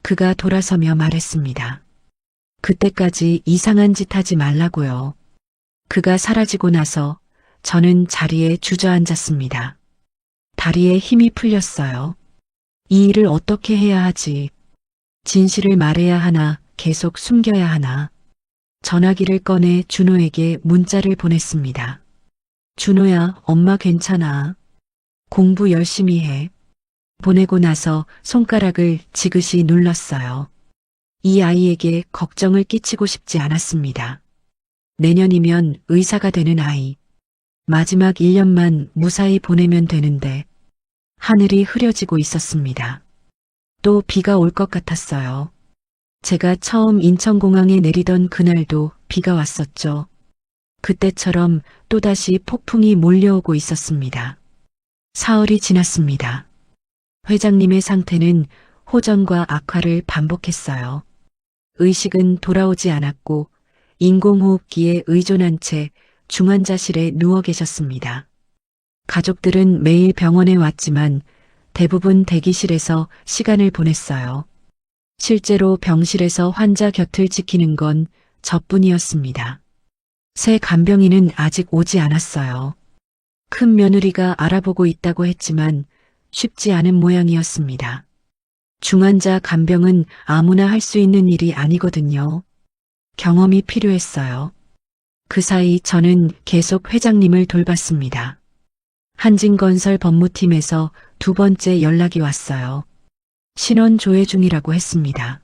그가 돌아서며 말했습니다. 그때까지 이상한 짓 하지 말라고요. 그가 사라지고 나서 저는 자리에 주저앉았습니다. 다리에 힘이 풀렸어요. 이 일을 어떻게 해야 하지? 진실을 말해야 하나, 계속 숨겨야 하나. 전화기를 꺼내 준호에게 문자를 보냈습니다. 준호야, 엄마 괜찮아. 공부 열심히 해. 보내고 나서 손가락을 지그시 눌렀어요. 이 아이에게 걱정을 끼치고 싶지 않았습니다. 내년이면 의사가 되는 아이. 마지막 1년만 무사히 보내면 되는데 하늘이 흐려지고 있었습니다. 또 비가 올 것 같았어요. 제가 처음 인천공항에 내리던 그날도 비가 왔었죠. 그때처럼 또다시 폭풍이 몰려오고 있었습니다. 사흘이 지났습니다. 회장님의 상태는 호전과 악화를 반복했어요. 의식은 돌아오지 않았고 인공호흡기에 의존한 채 중환자실에 누워 계셨습니다. 가족들은 매일 병원에 왔지만 대부분 대기실에서 시간을 보냈어요. 실제로 병실에서 환자 곁을 지키는 건 저뿐이었습니다. 새 간병인은 아직 오지 않았어요. 큰 며느리가 알아보고 있다고 했지만 쉽지 않은 모양이었습니다. 중환자 간병은 아무나 할 수 있는 일이 아니거든요. 경험이 필요했어요. 그 사이 저는 계속 회장님을 돌봤습니다. 한진건설 법무팀에서 2번째 연락이 왔어요. 신원 조회 중이라고 했습니다.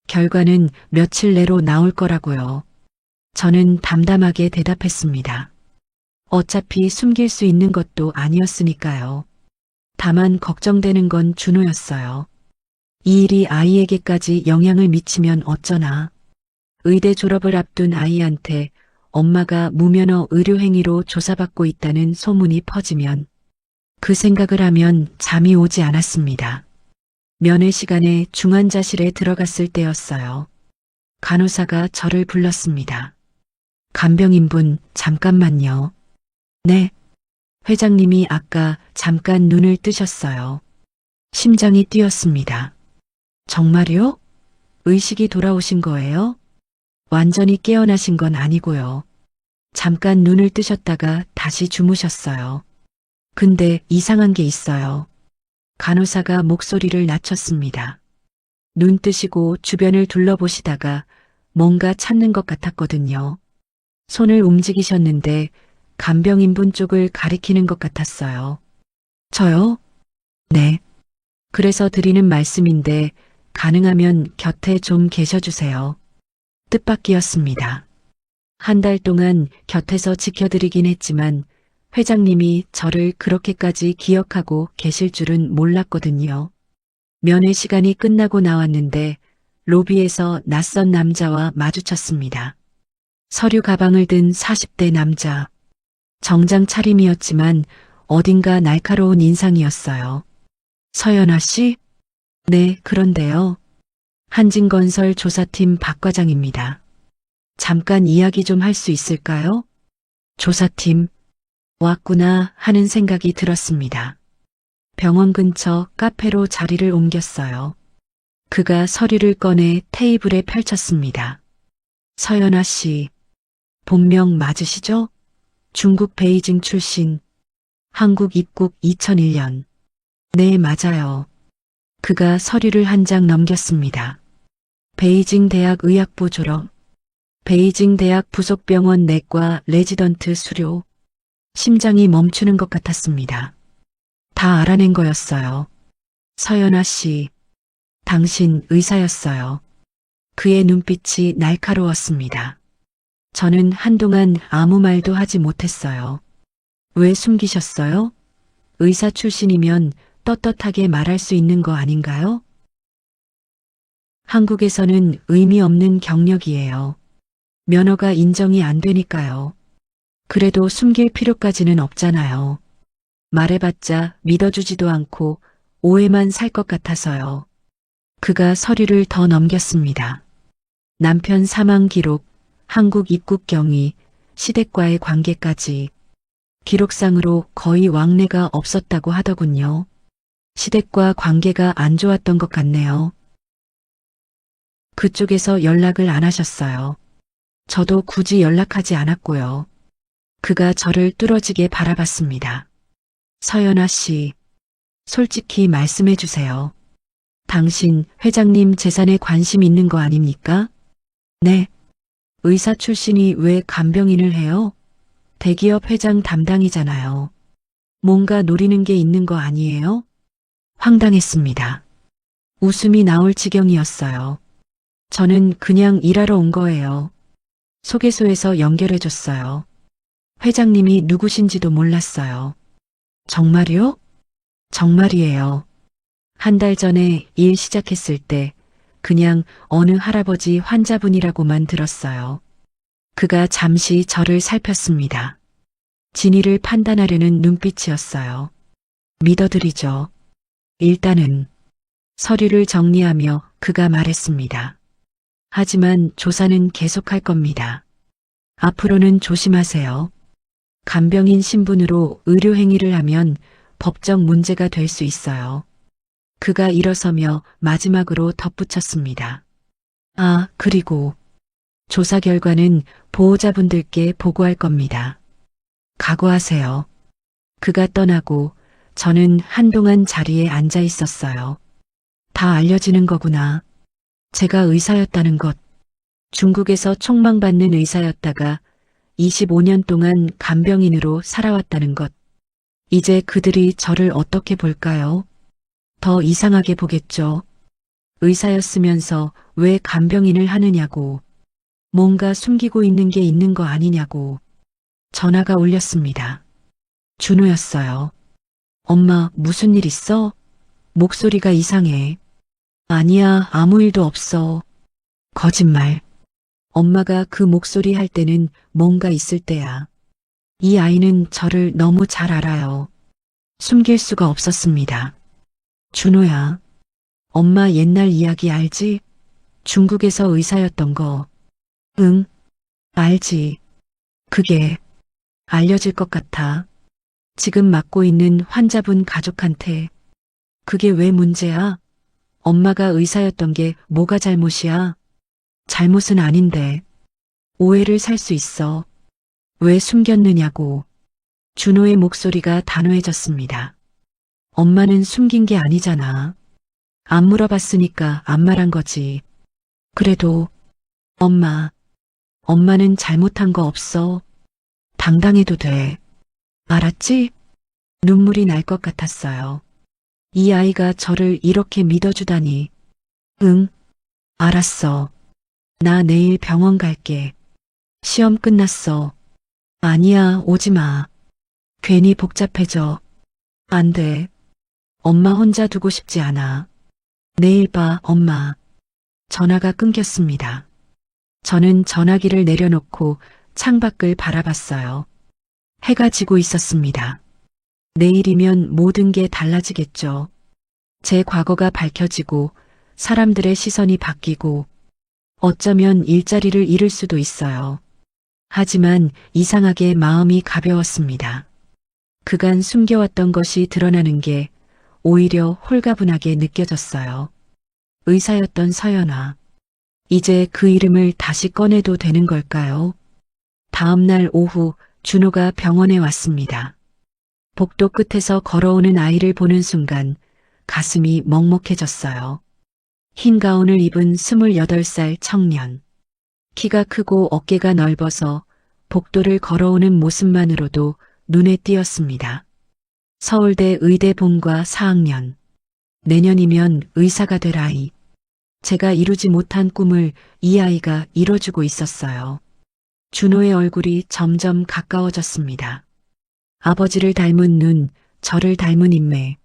결과는 며칠 내로 나올 거라고요. 저는 담담하게 대답했습니다. 어차피 숨길 수 있는 것도 아니었으니까요. 다만 걱정되는 건 준호였어요. 이 일이 아이에게까지 영향을 미치면 어쩌나. 의대 졸업을 앞둔 아이한테 엄마가 무면허 의료행위로 조사받고 있다는 소문이 퍼지면 그 생각을 하면 잠이 오지 않았습니다. 면회 시간에 중환자실에 들어갔을 때였어요. 간호사가 저를 불렀습니다. 간병인분, 잠깐만요. 네. 회장님이 아까 잠깐 눈을 뜨셨어요. 심장이 뛰었습니다. 정말요? 의식이 돌아오신 거예요? 완전히 깨어나신 건 아니고요. 잠깐 눈을 뜨셨다가 다시 주무셨어요. 근데 이상한 게 있어요. 간호사가 목소리를 낮췄습니다. 눈 뜨시고 주변을 둘러보시다가 뭔가 찾는 것 같았거든요. 손을 움직이셨는데 간병인분 쪽을 가리키는 것 같았어요. 저요? 네. 그래서 드리는 말씀인데 가능하면 곁에 좀 계셔주세요. 뜻밖이었습니다. 한 달 동안 곁에서 지켜드리긴 했지만 회장님이 저를 그렇게까지 기억하고 계실 줄은 몰랐거든요. 면회 시간이 끝나고 나왔는데 로비에서 낯선 남자와 마주쳤습니다. 서류 가방을 든 40대 남자. 정장 차림이었지만 어딘가 날카로운 인상이었어요. 서연아 씨? 네, 그런데요. 한진건설 조사팀 박 과장입니다. 잠깐 이야기 좀 할 수 있을까요? 조사팀, 왔구나 하는 생각이 들었습니다. 병원 근처 카페로 자리를 옮겼어요. 그가 서류를 꺼내 테이블에 펼쳤습니다. 서연아 씨, 본명 맞으시죠? 중국 베이징 출신, 한국 입국 2001년. 네, 맞아요. 그가 서류를 한 장 넘겼습니다. 베이징 대학 의학부 졸업, 베이징 대학 부속병원 내과 레지던트 수료. 심장이 멈추는 것 같았습니다. 다 알아낸 거였어요. 서연아 씨, 당신 의사였어요. 그의 눈빛이 날카로웠습니다. 저는 한동안 아무 말도 하지 못했어요. 왜 숨기셨어요? 의사 출신이면 떳떳하게 말할 수 있는 거 아닌가요? 한국에서는 의미 없는 경력이에요. 면허가 인정이 안 되니까요. 그래도 숨길 필요까지는 없잖아요. 말해봤자 믿어주지도 않고 오해만 살 것 같아서요. 그가 서류를 더 넘겼습니다. 남편 사망 기록, 한국 입국 경위, 시댁과의 관계까지. 기록상으로 거의 왕래가 없었다고 하더군요. 시댁과 관계가 안 좋았던 것 같네요. 그쪽에서 연락을 안 하셨어요. 저도 굳이 연락하지 않았고요. 그가 저를 뚫어지게 바라봤습니다. 서연아 씨, 솔직히 말씀해 주세요. 당신 회장님 재산에 관심 있는 거 아닙니까? 네. 의사 출신이 왜 간병인을 해요? 대기업 회장 담당이잖아요. 뭔가 노리는 게 있는 거 아니에요? 황당했습니다. 웃음이 나올 지경이었어요. 저는 그냥 일하러 온 거예요. 소개소에서 연결해줬어요. 회장님이 누구신지도 몰랐어요. 정말이요? 정말이에요. 한 달 전에 일 시작했을 때 그냥 어느 할아버지 환자분이라고만 들었어요. 그가 잠시 저를 살폈습니다. 진위를 판단하려는 눈빛이었어요. 믿어드리죠. 일단은 서류를 정리하며 그가 말했습니다. 하지만 조사는 계속할 겁니다. 앞으로는 조심하세요. 간병인 신분으로 의료행위를 하면 법적 문제가 될 수 있어요. 그가 일어서며 마지막으로 덧붙였습니다. 아, 그리고 조사 결과는 보호자분들께 보고할 겁니다. 각오하세요. 그가 떠나고 저는 한동안 자리에 앉아 있었어요. 다 알려지는 거구나. 제가 의사였다는 것. 중국에서 촉망받는 의사였다가 25년 동안 간병인으로 살아왔다는 것. 이제 그들이 저를 어떻게 볼까요? 더 이상하게 보겠죠. 의사였으면서 왜 간병인을 하느냐고. 뭔가 숨기고 있는 게 있는 거 아니냐고. 전화가 울렸습니다. 준호였어요. 엄마, 무슨 일 있어? 목소리가 이상해. 아니야, 아무 일도 없어. 거짓말. 엄마가 그 목소리 할 때는 뭔가 있을 때야. 이 아이는 저를 너무 잘 알아요. 숨길 수가 없었습니다. 준호야, 엄마 옛날 이야기 알지? 중국에서 의사였던 거. 응, 알지. 그게 알려질 것 같아. 지금 맡고 있는 환자분 가족한테. 그게 왜 문제야? 엄마가 의사였던 게 뭐가 잘못이야? 잘못은 아닌데. 오해를 살 수 있어. 왜 숨겼느냐고. 준호의 목소리가 단호해졌습니다. 엄마는 숨긴 게 아니잖아. 안 물어봤으니까 안 말한 거지. 그래도 엄마는 잘못한 거 없어. 당당해도 돼. 알았지? 눈물이 날 것 같았어요. 이 아이가 저를 이렇게 믿어주다니. 응, 알았어. 나 내일 병원 갈게. 시험 끝났어. 아니야, 오지 마. 괜히 복잡해져. 안 돼. 엄마 혼자 두고 싶지 않아. 내일 봐, 엄마. 전화가 끊겼습니다. 저는 전화기를 내려놓고 창밖을 바라봤어요. 해가 지고 있었습니다. 내일이면 모든 게 달라지겠죠. 제 과거가 밝혀지고 사람들의 시선이 바뀌고 어쩌면 일자리를 잃을 수도 있어요. 하지만 이상하게 마음이 가벼웠습니다. 그간 숨겨왔던 것이 드러나는 게 오히려 홀가분하게 느껴졌어요. 의사였던 서연아. 이제 그 이름을 다시 꺼내도 되는 걸까요? 다음 날 오후 준호가 병원에 왔습니다. 복도 끝에서 걸어오는 아이를 보는 순간 가슴이 먹먹해졌어요. 흰 가운을 입은 28살 청년. 키가 크고 어깨가 넓어서 복도를 걸어오는 모습만으로도 눈에 띄었습니다. 서울대 의대 본과 4학년. 내년이면 의사가 될 아이. 제가 이루지 못한 꿈을 이 아이가 이뤄주고 있었어요. 준호의 얼굴이 점점 가까워졌습니다. 아버지를 닮은 눈, 저를 닮은 인매.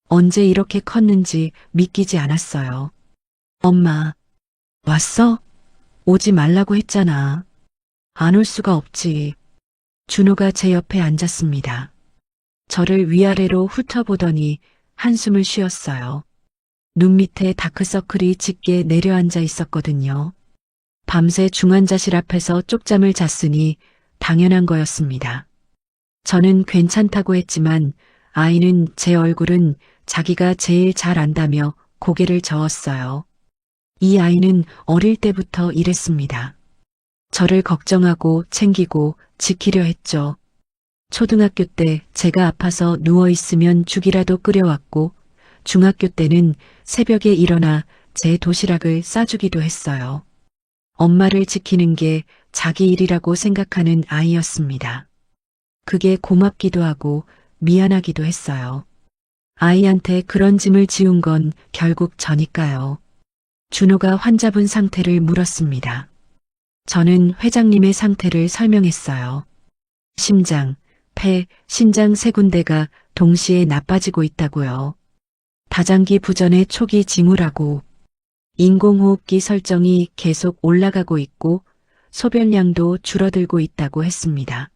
언제 이렇게 컸는지 믿기지 않았어요. 엄마, 왔어? 오지 말라고 했잖아. 안 올 수가 없지. 준호가 제 옆에 앉았습니다. 저를 위아래로 훑어보더니 한숨을 쉬었어요. 눈 밑에 다크서클이 짙게 내려앉아 있었거든요. 밤새 중환자실 앞에서 쪽잠을 잤으니 당연한 거였습니다. 저는 괜찮다고 했지만 아이는 제 얼굴은 자기가 제일 잘 안다며 고개를 저었어요. 이 아이는 어릴 때부터 이랬습니다. 저를 걱정하고 챙기고 지키려 했죠. 초등학교 때 제가 아파서 누워있으면 죽이라도 끓여왔고 중학교 때는 새벽에 일어나 제 도시락을 싸주기도 했어요. 엄마를 지키는 게 자기 일이라고 생각하는 아이였습니다. 그게 고맙기도 하고 미안하기도 했어요. 아이한테 그런 짐을 지운 건 결국 저니까요. 준호가 환자분 상태를 물었습니다. 저는 회장님의 상태를 설명했어요. 심장, 폐, 신장 세 군데가 동시에 나빠지고 있다고요. 다장기 부전의 초기 징후라고. 인공호흡기 설정이 계속 올라가고 있고 소변량도 줄어들고 있다고 했습니다.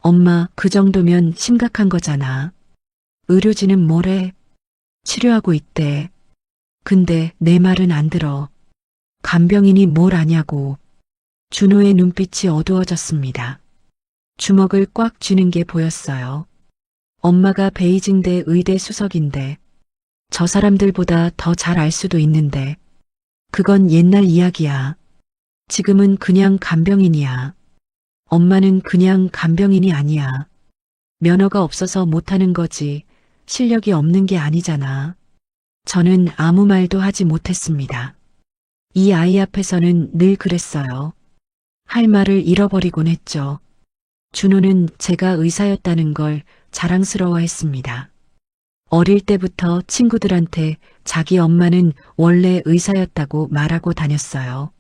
엄마, 그 정도면 심각한 거잖아. 의료진은 뭐래? 치료하고 있대. 근데 내 말은 안 들어. 간병인이 뭘 아냐고. 준호의 눈빛이 어두워졌습니다. 주먹을 꽉 쥐는 게 보였어요. 엄마가 베이징대 의대 수석인데 저 사람들보다 더 잘 알 수도 있는데 그건 옛날 이야기야. 지금은 그냥 간병인이야. 엄마는 그냥 간병인이 아니야. 면허가 없어서 못하는 거지 실력이 없는 게 아니잖아. 저는 아무 말도 하지 못했습니다. 이 아이 앞에서는 늘 그랬어요. 할 말을 잃어버리곤 했죠. 준호는 제가 의사였다는 걸 자랑스러워했습니다. 어릴 때부터 친구들한테 자기 엄마는 원래 의사였다고 말하고 다녔어요.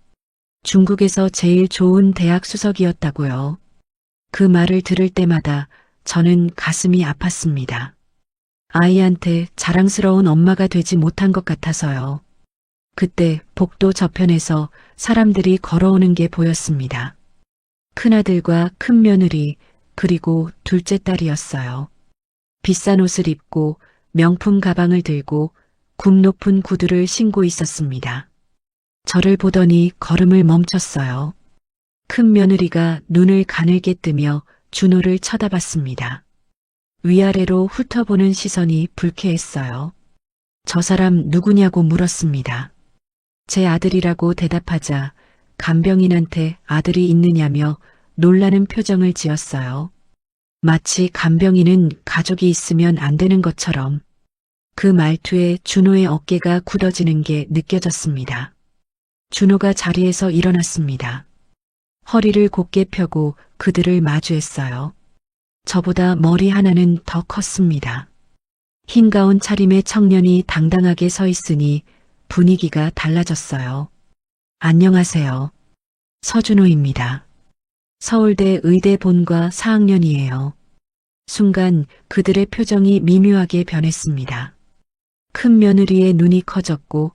중국에서 제일 좋은 대학 수석이었다고요. 그 말을 들을 때마다 저는 가슴이 아팠습니다. 아이한테 자랑스러운 엄마가 되지 못한 것 같아서요. 그때 복도 저편에서 사람들이 걸어오는 게 보였습니다. 큰아들과 큰며느리 그리고 둘째 딸이었어요. 비싼 옷을 입고 명품 가방을 들고 굽 높은 구두를 신고 있었습니다. 저를 보더니 걸음을 멈췄어요. 큰며느리가 눈을 가늘게 뜨며 준호를 쳐다봤습니다. 위아래로 훑어보는 시선이 불쾌했어요. 저 사람 누구냐고 물었습니다. 제 아들이라고 대답하자 간병인한테 아들이 있느냐며 놀라는 표정을 지었어요. 마치 간병인은 가족이 있으면 안 되는 것처럼. 그 말투에 준호의 어깨가 굳어지는 게 느껴졌습니다. 준호가 자리에서 일어났습니다. 허리를 곧게 펴고 그들을 마주했어요. 저보다 머리 하나는 더 컸습니다. 흰 가운 차림의 청년이 당당하게 서 있으니 분위기가 달라졌어요. 안녕하세요. 서준호입니다. 서울대 의대 본과 4학년이에요. 순간 그들의 표정이 미묘하게 변했습니다. 큰 며느리의 눈이 커졌고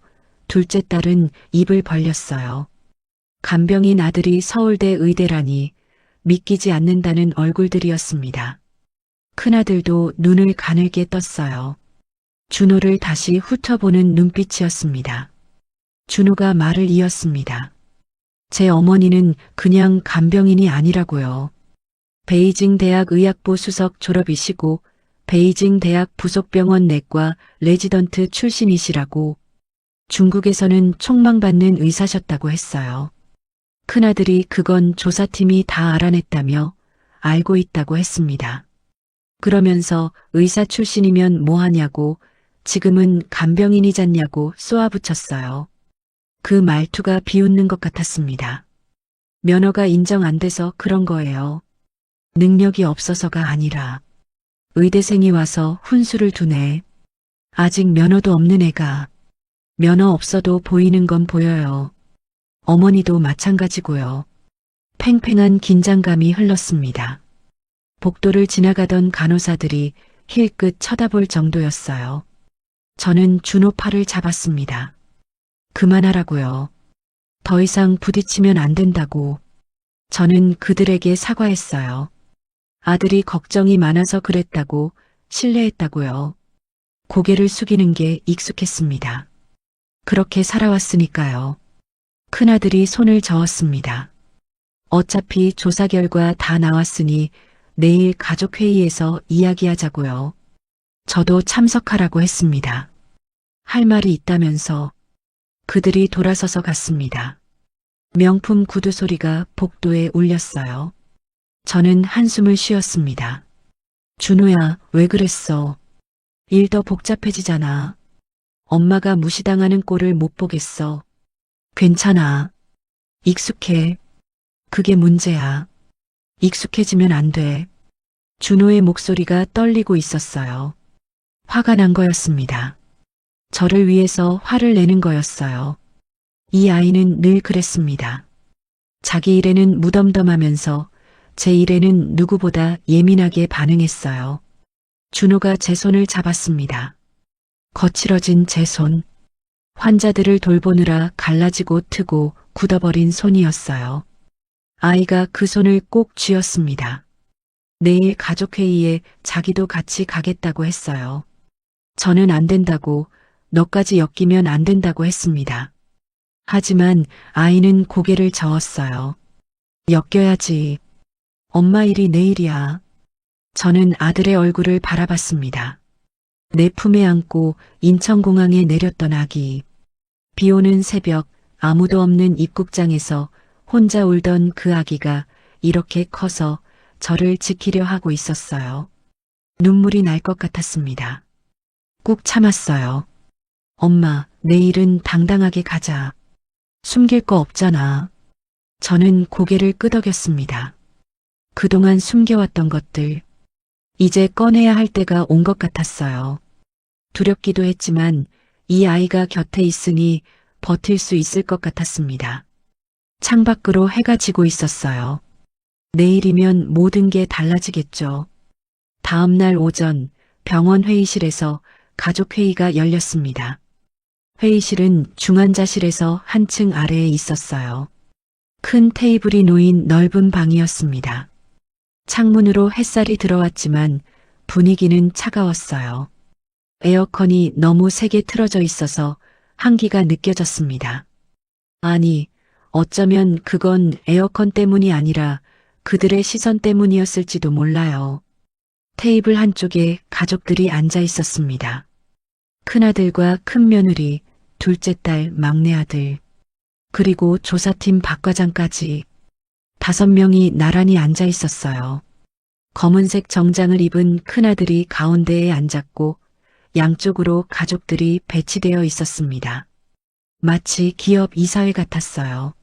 둘째 딸은 입을 벌렸어요. 간병인 아들이 서울대 의대라니 믿기지 않는다는 얼굴들이었습니다. 큰아들도 눈을 가늘게 떴어요. 준호를 다시 훑어보는 눈빛이었습니다. 준호가 말을 이었습니다. 제 어머니는 그냥 간병인이 아니라고요. 베이징 대학 의학부 수석 졸업이시고 베이징 대학 부속병원 내과 레지던트 출신이시라고. 중국에서는 촉망받는 의사셨다고 했어요. 큰아들이 그건 조사팀이 다 알아냈다며 알고 있다고 했습니다. 그러면서 의사 출신이면 뭐하냐고 지금은 간병인이잖냐고 쏘아붙였어요. 그 말투가 비웃는 것 같았습니다. 면허가 인정 안 돼서 그런 거예요. 능력이 없어서가 아니라 의대생이 와서 훈수를 두네. 아직 면허도 없는 애가 면허 없어도 보이는 건 보여요. 어머니도 마찬가지고요. 팽팽한 긴장감이 흘렀습니다. 복도를 지나가던 간호사들이 힐끗 쳐다볼 정도였어요. 저는 준호 팔을 잡았습니다. 그만하라고요. 더 이상 부딪히면 안 된다고. 저는 그들에게 사과했어요. 아들이 걱정이 많아서 그랬다고, 실례했다고요. 고개를 숙이는 게 익숙했습니다. 그렇게 살아왔으니까요. 큰아들이 손을 저었습니다. 어차피 조사 결과 다 나왔으니 내일 가족회의에서 이야기하자고요. 저도 참석하라고 했습니다. 할 말이 있다면서. 그들이 돌아서서 갔습니다. 명품 구두 소리가 복도에 울렸어요. 저는 한숨을 쉬었습니다. 준호야, 왜 그랬어? 일 더 복잡해지잖아. 엄마가 무시당하는 꼴을 못 보겠어. 괜찮아. 익숙해. 그게 문제야. 익숙해지면 안 돼. 준호의 목소리가 떨리고 있었어요. 화가 난 거였습니다. 저를 위해서 화를 내는 거였어요. 이 아이는 늘 그랬습니다. 자기 일에는 무덤덤하면서 제 일에는 누구보다 예민하게 반응했어요. 준호가 제 손을 잡았습니다. 거칠어진 제 손. 환자들을 돌보느라 갈라지고 트고 굳어버린 손이었어요. 아이가 그 손을 꼭 쥐었습니다. 내일 가족회의에 자기도 같이 가겠다고 했어요. 저는 안 된다고, 너까지 엮이면 안 된다고 했습니다. 하지만 아이는 고개를 저었어요. 엮여야지. 엄마 일이 내일이야. 저는 아들의 얼굴을 바라봤습니다. 내 품에 안고 인천공항에 내렸던 아기. 비 오는 새벽 아무도 없는 입국장에서 혼자 울던 그 아기가 이렇게 커서 저를 지키려 하고 있었어요. 눈물이 날 것 같았습니다. 꾹 참았어요. 엄마, 내일은 당당하게 가자. 숨길 거 없잖아. 저는 고개를 끄덕였습니다. 그동안 숨겨왔던 것들, 이제 꺼내야 할 때가 온 것 같았어요. 두렵기도 했지만 이 아이가 곁에 있으니 버틸 수 있을 것 같았습니다. 창밖으로 해가 지고 있었어요. 내일이면 모든 게 달라지겠죠. 다음 날 오전 병원 회의실에서 가족회의가 열렸습니다. 회의실은 중환자실에서 한층 아래에 있었어요. 큰 테이블이 놓인 넓은 방이었습니다. 창문으로 햇살이 들어왔지만 분위기는 차가웠어요. 에어컨이 너무 세게 틀어져 있어서 한기가 느껴졌습니다. 아니, 어쩌면 그건 에어컨 때문이 아니라 그들의 시선 때문이었을지도 몰라요. 테이블 한쪽에 가족들이 앉아 있었습니다. 큰아들과 큰며느리, 둘째 딸, 막내 아들, 그리고 조사팀 박과장까지 5명이 나란히 앉아 있었어요. 검은색 정장을 입은 큰아들이 가운데에 앉았고 양쪽으로 가족들이 배치되어 있었습니다. 마치 기업 이사회 같았어요.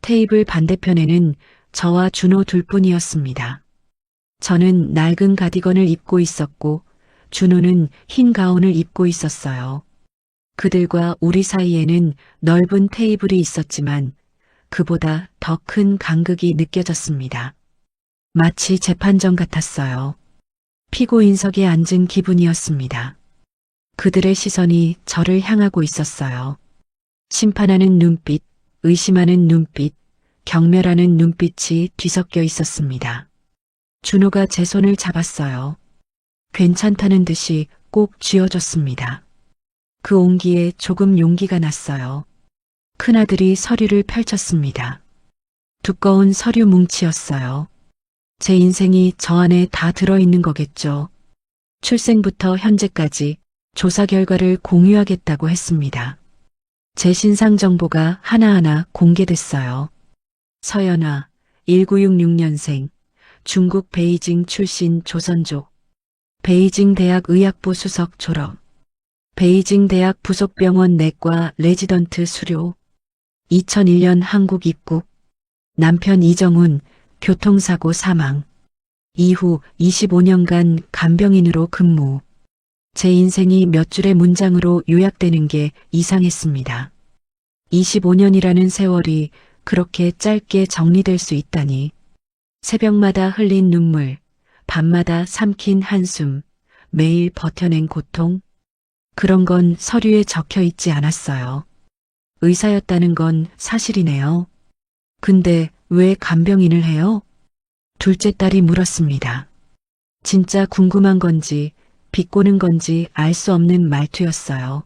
테이블 반대편에는 저와 준호 둘뿐이었습니다. 저는 낡은 가디건을 입고 있었고 준호는 흰 가운을 입고 있었어요. 그들과 우리 사이에는 넓은 테이블이 있었지만 그보다 더 큰 간극이 느껴졌습니다. 마치 재판정 같았어요. 피고인석에 앉은 기분이었습니다. 그들의 시선이 저를 향하고 있었어요. 심판하는 눈빛, 의심하는 눈빛, 경멸하는 눈빛이 뒤섞여 있었습니다. 준호가 제 손을 잡았어요. 괜찮다는 듯이 꼭 쥐어줬습니다. 그 온기에 조금 용기가 났어요. 큰아들이 서류를 펼쳤습니다. 두꺼운 서류 뭉치였어요. 제 인생이 저 안에 다 들어있는 거겠죠. 출생부터 현재까지 조사 결과를 공유하겠다고 했습니다. 제 신상 정보가 하나하나 공개됐어요. 서연아, 1966년생, 중국 베이징 출신 조선족, 베이징 대학 의학부 수석 졸업, 베이징 대학 부속병원 내과 레지던트 수료, 2001년 한국 입국, 남편 이정훈, 교통사고 사망, 이후 25년간 간병인으로 근무. 제 인생이 몇 줄의 문장으로 요약되는 게 이상했습니다. 25년이라는 세월이 그렇게 짧게 정리될 수 있다니. 새벽마다 흘린 눈물, 밤마다 삼킨 한숨, 매일 버텨낸 고통. 그런 건 서류에 적혀 있지 않았어요. 의사였다는 건 사실이네요. 근데 왜 간병인을 해요? 둘째 딸이 물었습니다. 진짜 궁금한 건지 비꼬는 건지 알 수 없는 말투였어요.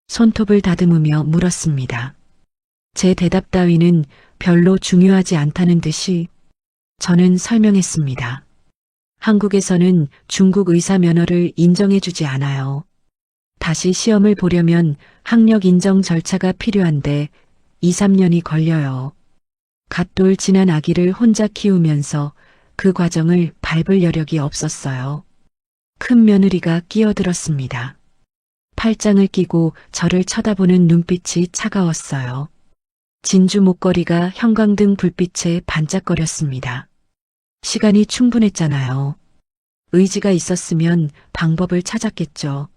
손톱을 다듬으며 물었습니다. 제 대답 따위는 별로 중요하지 않다는 듯이 저는 설명했습니다. 한국에서는 중국 의사 면허를 인정해주지 않아요. 다시 시험을 보려면 학력 인정 절차가 필요한데 2, 3년이 걸려요. 갓돌 지난 아기를 혼자 키우면서 그 과정을 밟을 여력이 없었어요. 큰 며느리가 끼어들었습니다. 팔짱을 끼고 저를 쳐다보는 눈빛이 차가웠어요. 진주 목걸이가 형광등 불빛에 반짝거렸습니다. 시간이 충분했잖아요. 의지가 있었으면 방법을 찾았겠죠.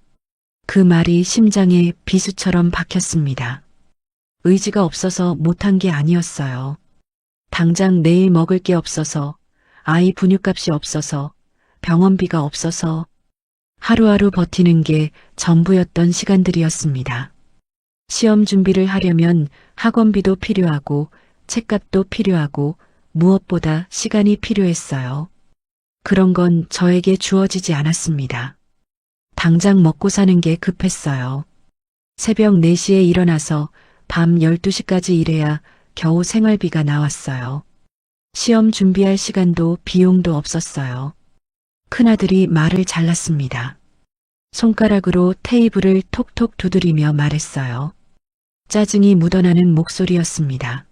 그 말이 심장에 비수처럼 박혔습니다. 의지가 없어서 못한 게 아니었어요. 당장 내일 먹을 게 없어서, 아이 분유값이 없어서, 병원비가 없어서 하루하루 버티는 게 전부였던 시간들이었습니다. 시험 준비를 하려면 학원비도 필요하고 책값도 필요하고 무엇보다 시간이 필요했어요. 그런 건 저에게 주어지지 않았습니다. 당장 먹고 사는 게 급했어요. 새벽 4시에 일어나서 밤 12시까지 일해야 겨우 생활비가 나왔어요. 시험 준비할 시간도 비용도 없었어요. 큰아들이 말을 잘랐습니다. 손가락으로 테이블을 톡톡 두드리며 말했어요. 짜증이 묻어나는 목소리였습니다.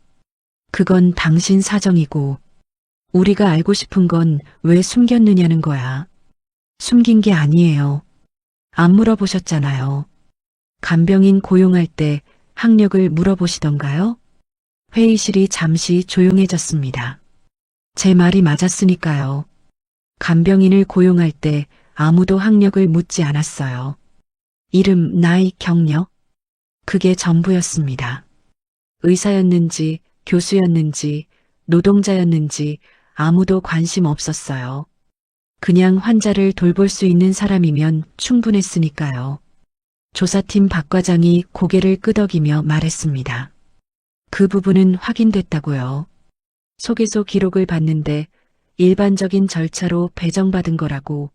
그건 당신 사정이고 우리가 알고 싶은 건 왜 숨겼느냐는 거야. 숨긴 게 아니에요. 안 물어보셨잖아요. 간병인 고용할 때 학력을 물어보시던가요? 회의실이 잠시 조용해졌습니다. 제 말이 맞았으니까요. 간병인을 고용할 때 아무도 학력을 묻지 않았어요. 이름, 나이, 경력? 그게 전부였습니다. 의사였는지, 교수였는지, 노동자였는지 아무도 관심 없었어요. 그냥 환자를 돌볼 수 있는 사람이면 충분했으니까요. 조사팀 박 과장이 고개를 끄덕이며 말했습니다. 그 부분은 확인됐다고요. 소개소 기록을 봤는데 일반적인 절차로 배정받은 거라고.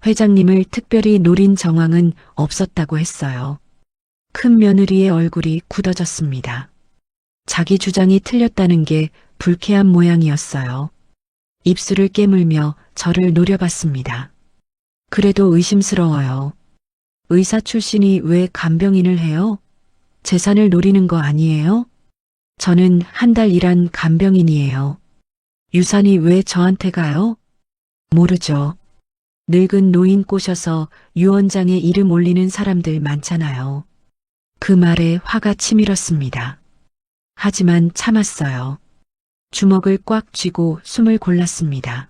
회장님을 특별히 노린 정황은 없었다고 했어요. 큰 며느리의 얼굴이 굳어졌습니다. 자기 주장이 틀렸다는 게 불쾌한 모양이었어요. 입술을 깨물며 저를 노려봤습니다. 그래도 의심스러워요. 의사 출신이 왜 간병인을 해요? 재산을 노리는 거 아니에요? 저는 한 달 일한 간병인이에요. 유산이 왜 저한테 가요? 모르죠. 늙은 노인 꼬셔서 유언장에 이름 올리는 사람들 많잖아요. 그 말에 화가 치밀었습니다. 하지만 참았어요. 주먹을 꽉 쥐고 숨을 골랐습니다.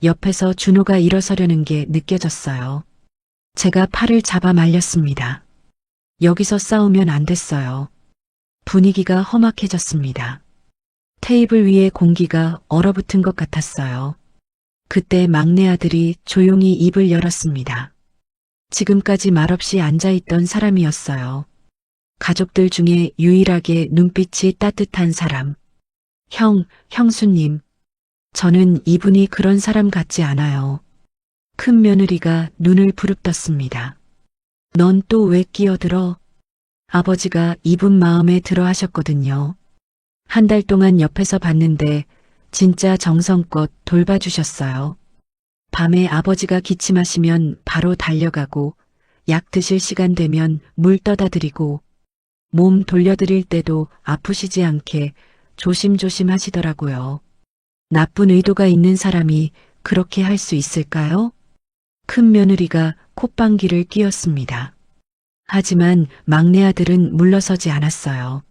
옆에서 준호가 일어서려는 게 느껴졌어요. 제가 팔을 잡아 말렸습니다. 여기서 싸우면 안 됐어요. 분위기가 험악해졌습니다. 테이블 위에 공기가 얼어붙은 것 같았어요. 그때 막내 아들이 조용히 입을 열었습니다. 지금까지 말없이 앉아있던 사람이었어요. 가족들 중에 유일하게 눈빛이 따뜻한 사람. 형수님. 저는 이분이 그런 사람 같지 않아요. 큰 며느리가 눈을 부릅떴습니다. 넌 또 왜 끼어들어? 아버지가 이분 마음에 들어 하셨거든요. 한 달 동안 옆에서 봤는데 진짜 정성껏 돌봐주셨어요. 밤에 아버지가 기침하시면 바로 달려가고 약 드실 시간 되면 물 떠다 드리고 몸 돌려드릴 때도 아프시지 않게 조심조심 하시더라고요. 나쁜 의도가 있는 사람이 그렇게 할 수 있을까요? 큰 며느리가 콧방귀를 뀌었습니다. 하지만 막내 아들은 물러서지 않았어요.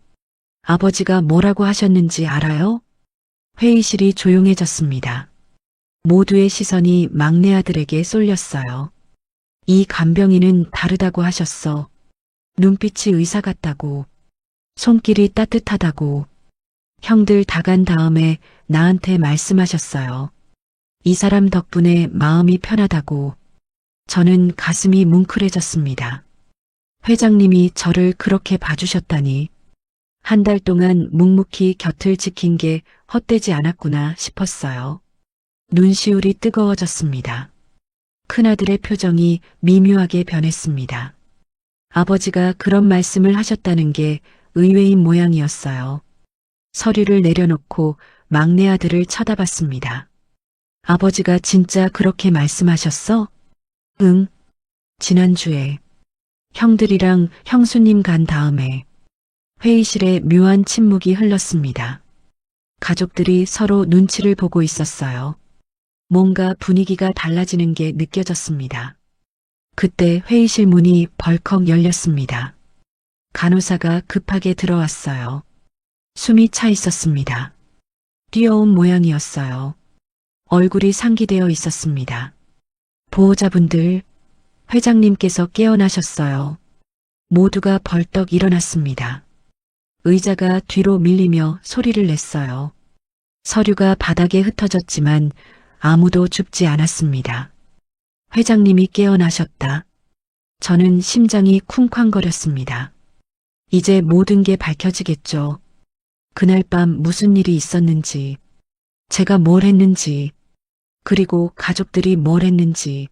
아버지가 뭐라고 하셨는지 알아요? 회의실이 조용해졌습니다. 모두의 시선이 막내 아들에게 쏠렸어요. 이 간병인은 다르다고 하셨어. 눈빛이 의사 같다고. 손길이 따뜻하다고. 형들 다 간 다음에 나한테 말씀하셨어요. 이 사람 덕분에 마음이 편하다고. 저는 가슴이 뭉클해졌습니다. 회장님이 저를 그렇게 봐주셨다니. 한 달 동안 묵묵히 곁을 지킨 게 헛되지 않았구나 싶었어요. 눈시울이 뜨거워졌습니다. 큰아들의 표정이 미묘하게 변했습니다. 아버지가 그런 말씀을 하셨다는 게 의외인 모양이었어요. 서류를 내려놓고 막내 아들을 쳐다봤습니다. 아버지가 진짜 그렇게 말씀하셨어? 응. 지난주에 형들이랑 형수님 간 다음에. 회의실에 묘한 침묵이 흘렀습니다. 가족들이 서로 눈치를 보고 있었어요. 뭔가 분위기가 달라지는 게 느껴졌습니다. 그때 회의실 문이 벌컥 열렸습니다. 간호사가 급하게 들어왔어요. 숨이 차 있었습니다. 뛰어온 모양이었어요. 얼굴이 상기되어 있었습니다. 보호자분들, 회장님께서 깨어나셨어요. 모두가 벌떡 일어났습니다. 의자가 뒤로 밀리며 소리를 냈어요. 서류가 바닥에 흩어졌지만 아무도 죽지 않았습니다. 회장님이 깨어나셨다. 저는 심장이 쿵쾅거렸습니다. 이제 모든 게 밝혀지겠죠. 그날 밤 무슨 일이 있었는지, 제가 뭘 했는지, 그리고 가족들이 뭘 했는지,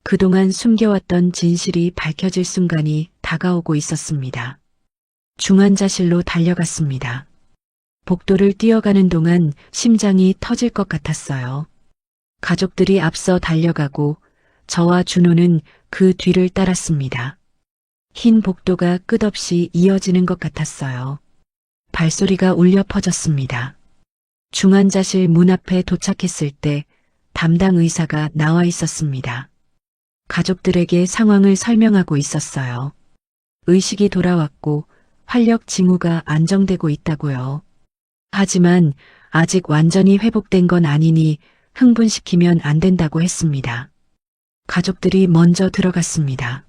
그동안 숨겨왔던 진실이 밝혀질 순간이 다가오고 있었습니다. 중환자실로 달려갔습니다. 복도를 뛰어가는 동안 심장이 터질 것 같았어요. 가족들이 앞서 달려가고 저와 준호는 그 뒤를 따랐습니다. 흰 복도가 끝없이 이어지는 것 같았어요. 발소리가 울려 퍼졌습니다. 중환자실 문 앞에 도착했을 때 담당 의사가 나와 있었습니다. 가족들에게 상황을 설명하고 있었어요. 의식이 돌아왔고 활력 징후가 안정되고 있다고요. 하지만 아직 완전히 회복된 건 아니니 흥분시키면 안 된다고 했습니다. 가족들이 먼저 들어갔습니다.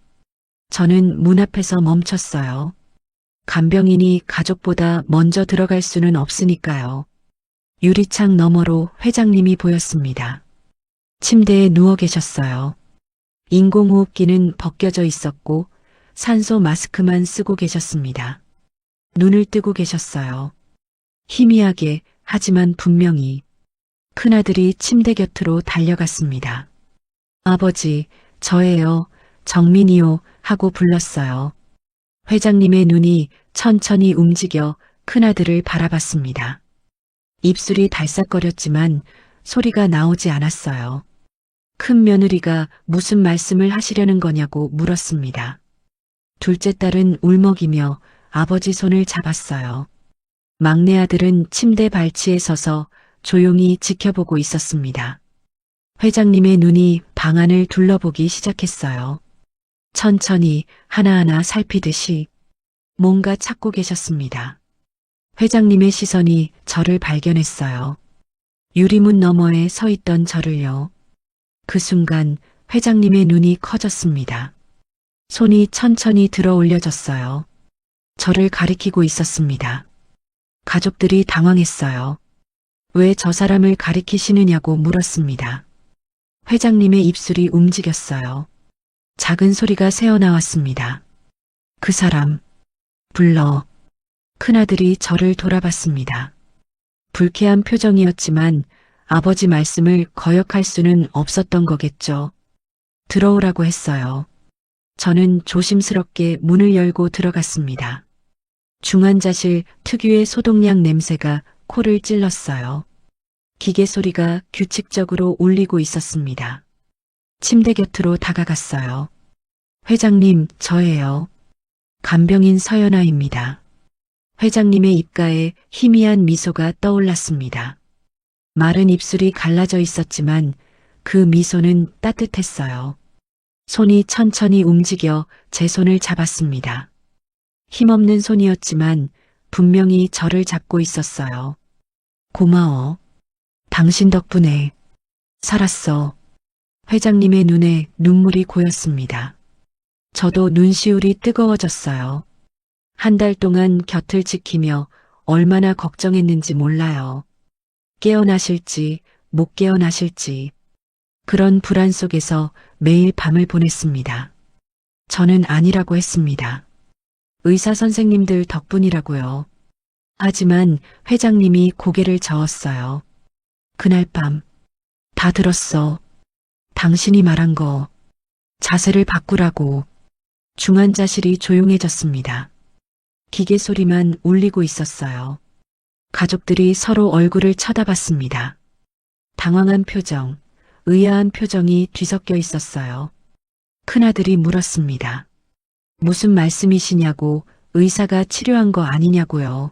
저는 문 앞에서 멈췄어요. 간병인이 가족보다 먼저 들어갈 수는 없으니까요. 유리창 너머로 회장님이 보였습니다. 침대에 누워 계셨어요. 인공호흡기는 벗겨져 있었고 산소 마스크만 쓰고 계셨습니다. 눈을 뜨고 계셨어요. 희미하게 하지만 분명히. 큰아들이 침대 곁으로 달려갔습니다. 아버지, 저예요. 정민이요. 하고 불렀어요. 회장님의 눈이 천천히 움직여 큰아들을 바라봤습니다. 입술이 달싹거렸지만 소리가 나오지 않았어요. 큰 며느리가 무슨 말씀을 하시려는 거냐고 물었습니다. 둘째 딸은 울먹이며 아버지 손을 잡았어요. 막내 아들은 침대 발치에 서서 조용히 지켜보고 있었습니다. 회장님의 눈이 방 안을 둘러보기 시작했어요. 천천히 하나하나 살피듯이 뭔가 찾고 계셨습니다. 회장님의 시선이 저를 발견했어요. 유리문 너머에 서 있던 저를요. 그 순간 회장님의 눈이 커졌습니다. 손이 천천히 들어 올려졌어요. 저를 가리키고 있었습니다. 가족들이 당황했어요. 왜 저 사람을 가리키시느냐고 물었습니다. 회장님의 입술이 움직였어요. 작은 소리가 새어나왔습니다. 그 사람, 불러. 큰아들이 저를 돌아봤습니다. 불쾌한 표정이었지만 아버지 말씀을 거역할 수는 없었던 거겠죠. 들어오라고 했어요. 저는 조심스럽게 문을 열고 들어갔습니다. 중환자실 특유의 소독약 냄새가 코를 찔렀어요. 기계 소리가 규칙적으로 울리고 있었습니다. 침대 곁으로 다가갔어요. 회장님, 저예요. 간병인 서연아입니다. 회장님의 입가에 희미한 미소가 떠올랐습니다. 마른 입술이 갈라져 있었지만 그 미소는 따뜻했어요. 손이 천천히 움직여 제 손을 잡았습니다. 힘없는 손이었지만 분명히 저를 잡고 있었어요. 고마워. 당신 덕분에 살았어. 회장님의 눈에 눈물이 고였습니다. 저도 눈시울이 뜨거워졌어요. 한 달 동안 곁을 지키며 얼마나 걱정했는지 몰라요. 깨어나실지 못 깨어나실지 그런 불안 속에서 매일 밤을 보냈습니다. 저는 아니라고 했습니다. 의사 선생님들 덕분이라고요. 하지만 회장님이 고개를 저었어요. 그날 밤 다 들었어. 당신이 말한 거 자세를 바꾸라고. 중환자실이 조용해졌습니다. 기계 소리만 울리고 있었어요. 가족들이 서로 얼굴을 쳐다봤습니다. 당황한 표정, 의아한 표정이 뒤섞여 있었어요. 큰아들이 물었습니다. 무슨 말씀이시냐고. 의사가 치료한 거 아니냐고요.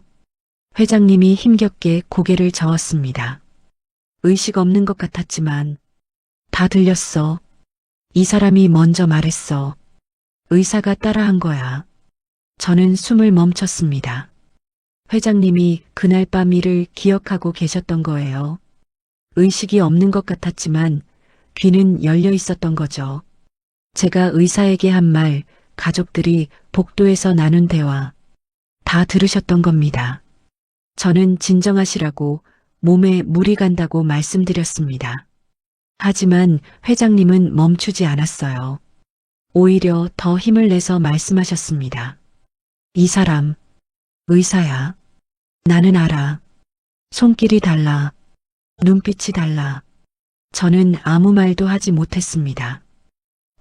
회장님이 힘겹게 고개를 저었습니다. 의식 없는 것 같았지만 다 들렸어. 이 사람이 먼저 말했어. 의사가 따라한 거야. 저는 숨을 멈췄습니다. 회장님이 그날 밤 일을 기억하고 계셨던 거예요. 의식이 없는 것 같았지만 귀는 열려 있었던 거죠. 제가 의사에게 한 말, 가족들이 복도에서 나눈 대화, 다 들으셨던 겁니다. 저는 진정하시라고 몸에 물이 간다고 말씀드렸습니다. 하지만 회장님은 멈추지 않았어요. 오히려 더 힘을 내서 말씀하셨습니다. 이 사람, 의사야. 나는 알아. 손길이 달라. 눈빛이 달라. 저는 아무 말도 하지 못했습니다.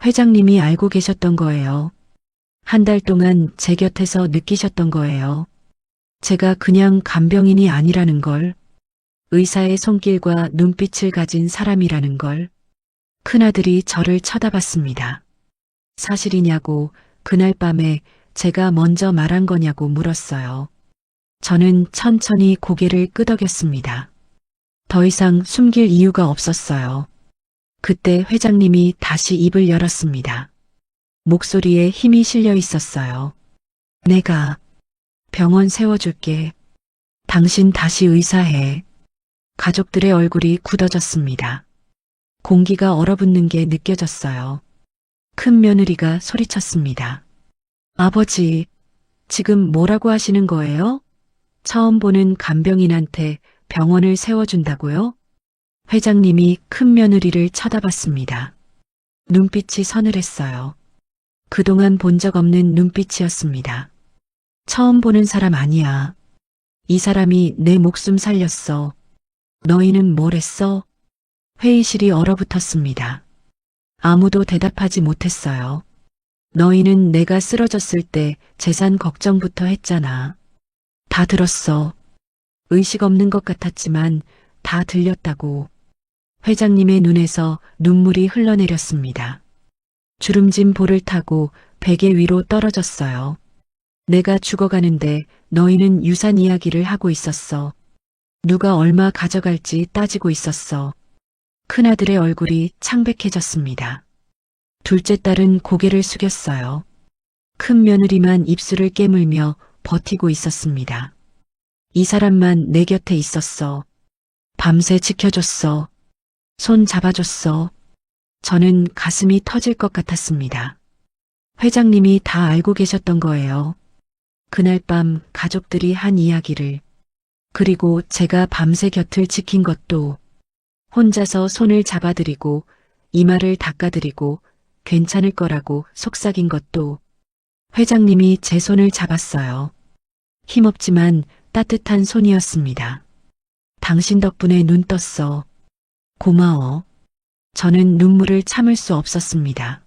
회장님이 알고 계셨던 거예요. 한 달 동안 제 곁에서 느끼셨던 거예요. 제가 그냥 간병인이 아니라는 걸, 의사의 손길과 눈빛을 가진 사람이라는 걸. 큰아들이 저를 쳐다봤습니다. 사실이냐고, 그날 밤에 제가 먼저 말한 거냐고 물었어요. 저는 천천히 고개를 끄덕였습니다. 더 이상 숨길 이유가 없었어요. 그때 회장님이 다시 입을 열었습니다. 목소리에 힘이 실려 있었어요. 내가 병원 세워줄게. 당신 다시 의사해. 가족들의 얼굴이 굳어졌습니다. 공기가 얼어붙는 게 느껴졌어요. 큰 며느리가 소리쳤습니다. 아버지, 지금 뭐라고 하시는 거예요? 처음 보는 간병인한테 병원을 세워준다고요? 회장님이 큰 며느리를 쳐다봤습니다. 눈빛이 서늘했어요. 그동안 본 적 없는 눈빛이었습니다. 처음 보는 사람 아니야. 이 사람이 내 목숨 살렸어. 너희는 뭘 했어? 회의실이 얼어붙었습니다. 아무도 대답하지 못했어요. 너희는 내가 쓰러졌을 때 재산 걱정부터 했잖아. 다 들었어. 의식 없는 것 같았지만 다 들렸다고. 회장님의 눈에서 눈물이 흘러내렸습니다. 주름진 볼을 타고 베개 위로 떨어졌어요. 내가 죽어가는데 너희는 유산 이야기를 하고 있었어. 누가 얼마 가져갈지 따지고 있었어. 큰아들의 얼굴이 창백해졌습니다. 둘째 딸은 고개를 숙였어요. 큰 며느리만 입술을 깨물며 버티고 있었습니다. 이 사람만 내 곁에 있었어. 밤새 지켜줬어. 손 잡아줬어. 저는 가슴이 터질 것 같았습니다. 회장님이 다 알고 계셨던 거예요. 그날 밤 가족들이 한 이야기를, 그리고 제가 밤새 곁을 지킨 것도, 혼자서 손을 잡아드리고 이마를 닦아드리고 괜찮을 거라고 속삭인 것도 회장님이 제 손을 잡았어요. 힘없지만 따뜻한 손이었습니다. 당신 덕분에 눈 떴어. 고마워. 저는 눈물을 참을 수 없었습니다.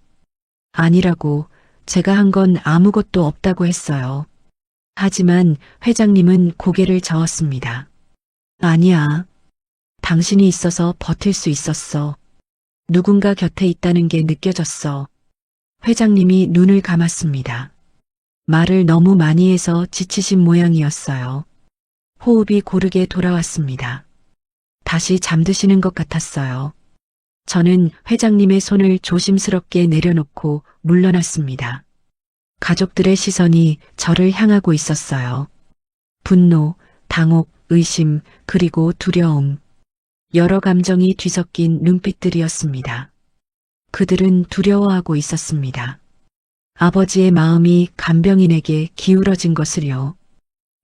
아니라고, 제가 한 건 아무것도 없다고 했어요. 하지만 회장님은 고개를 저었습니다. 아니야. 당신이 있어서 버틸 수 있었어. 누군가 곁에 있다는 게 느껴졌어. 회장님이 눈을 감았습니다. 말을 너무 많이 해서 지치신 모양이었어요. 호흡이 고르게 돌아왔습니다. 다시 잠드시는 것 같았어요. 저는 회장님의 손을 조심스럽게 내려놓고 물러났습니다. 가족들의 시선이 저를 향하고 있었어요. 분노, 당혹, 의심, 그리고 두려움. 여러 감정이 뒤섞인 눈빛들이었습니다. 그들은 두려워하고 있었습니다. 아버지의 마음이 간병인에게 기울어진 것을요.